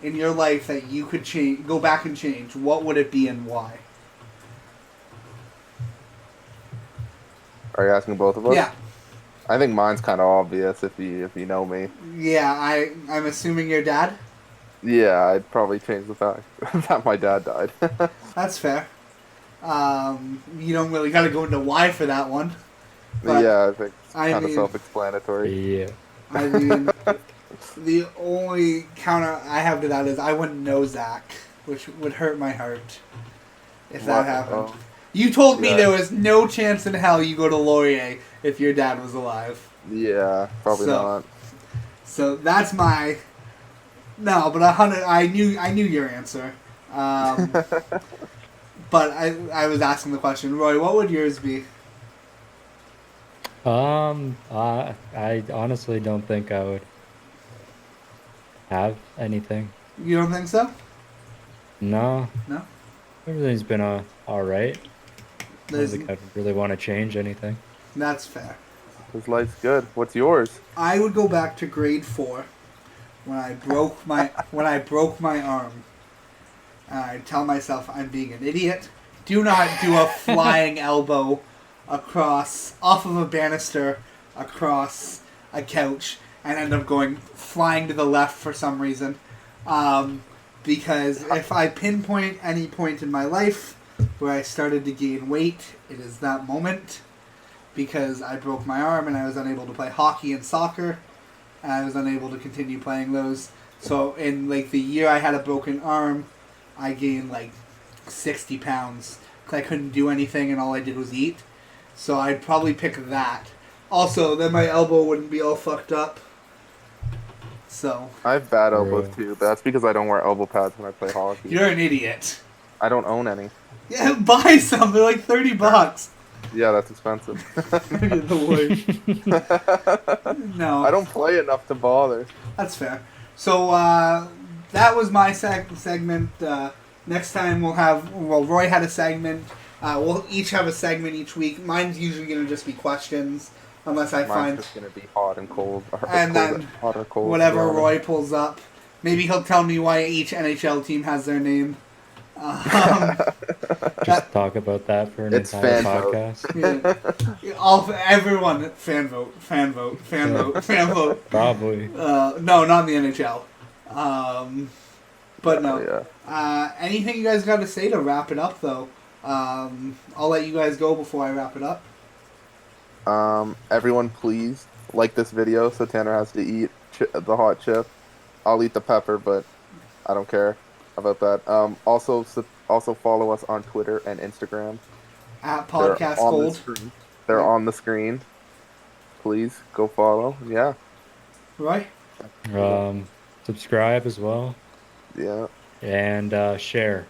in your life that you could go back and change, what would it be and why? Are you asking both of us? Yeah. I think mine's kind of obvious if you know me. Yeah, I'm assuming your dad? Yeah, I'd probably change the fact that my dad died. That's fair. You don't really got to go into why for that one, but Yeah, I think it's I kind of mean, self-explanatory. Yeah. I mean, the only counter I have to that is I wouldn't know Zach, which would hurt my heart if that What? happened. Oh, You told me yeah. there was no chance in hell you go to Laurier if your dad was alive. Yeah, probably So- not. So that's my no, but 100. I knew your answer. But I was asking the question, Roy. What would yours be? I honestly don't think I would have anything. You don't think so? No, No. everything's been all right. I don't There's, think I'd really want to change anything. that's fair. His life's good. What's yours? I would go back to grade 4 when I broke my arm. I tell myself I'm being an idiot. Do not do a flying elbow off of a banister across a couch and end up going flying to the left for some reason. Because if I pinpoint any point in my life where I started to gain weight, it is that moment. Because I broke my arm and I was unable to play hockey and soccer, and I was unable to continue playing those. So in like the year I had a broken arm, I gained like 60 pounds because I couldn't do anything and all I did was eat. So I'd probably pick that. Also, then my elbow wouldn't be all fucked up. So I have bad elbows Really? too, but that's because I don't wear elbow pads when I play hockey. you're an idiot. I don't own any. Yeah, buy some. They're like $30. Yeah, that's expensive. You're the worst. No. I don't play enough to bother. That's fair. So that was my segment. Next time Roy had a segment. We'll each have a segment each week. Mine's usually going to just be questions, unless I Mine's find just gonna be hot and cold. Or And cold, then hot or cold. whatever yeah. Roy pulls up. Maybe he'll tell me why each NHL team has their name. Just talk about that for an It's entire fan vote. podcast. Everyone fan vote. Probably. No, not in the NHL. But no. Yeah. Anything you guys got to say to wrap it up, though? I'll let you guys go before I wrap it up. Everyone, please like this video so Tanner has to eat the hot chip. I'll eat the pepper, but I don't care about that. Also follow us on Twitter and Instagram. At They're Podcast on the Gold. screen. They're on the screen. Please go follow. Yeah. Right? Subscribe as well Yeah. and share.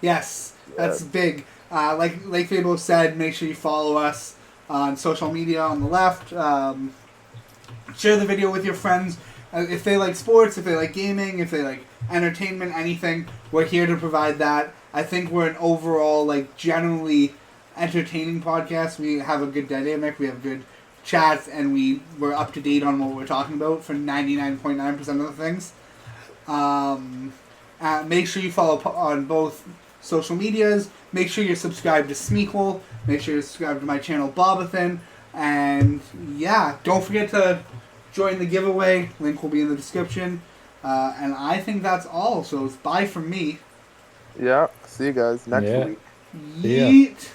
Yes, that's big. Like Fable said, make sure you follow us on social media on the left. Share the video with your friends. If they like sports, if they like gaming, if they like entertainment, anything, we're here to provide that. I think we're an overall, like, generally entertaining podcast. We have a good dynamic, we have good chats, and we're up to date on what we're talking about for 99.9% of the things. Make sure you follow on both social medias. Make sure you're subscribed to Smeequel. Make sure you're subscribed to my channel, Bobathan. And yeah, don't forget to join the giveaway. Link will be in the description. And I think that's all. So it's bye from me. Yeah. See you guys next Yeah. week. See ya. Yeet.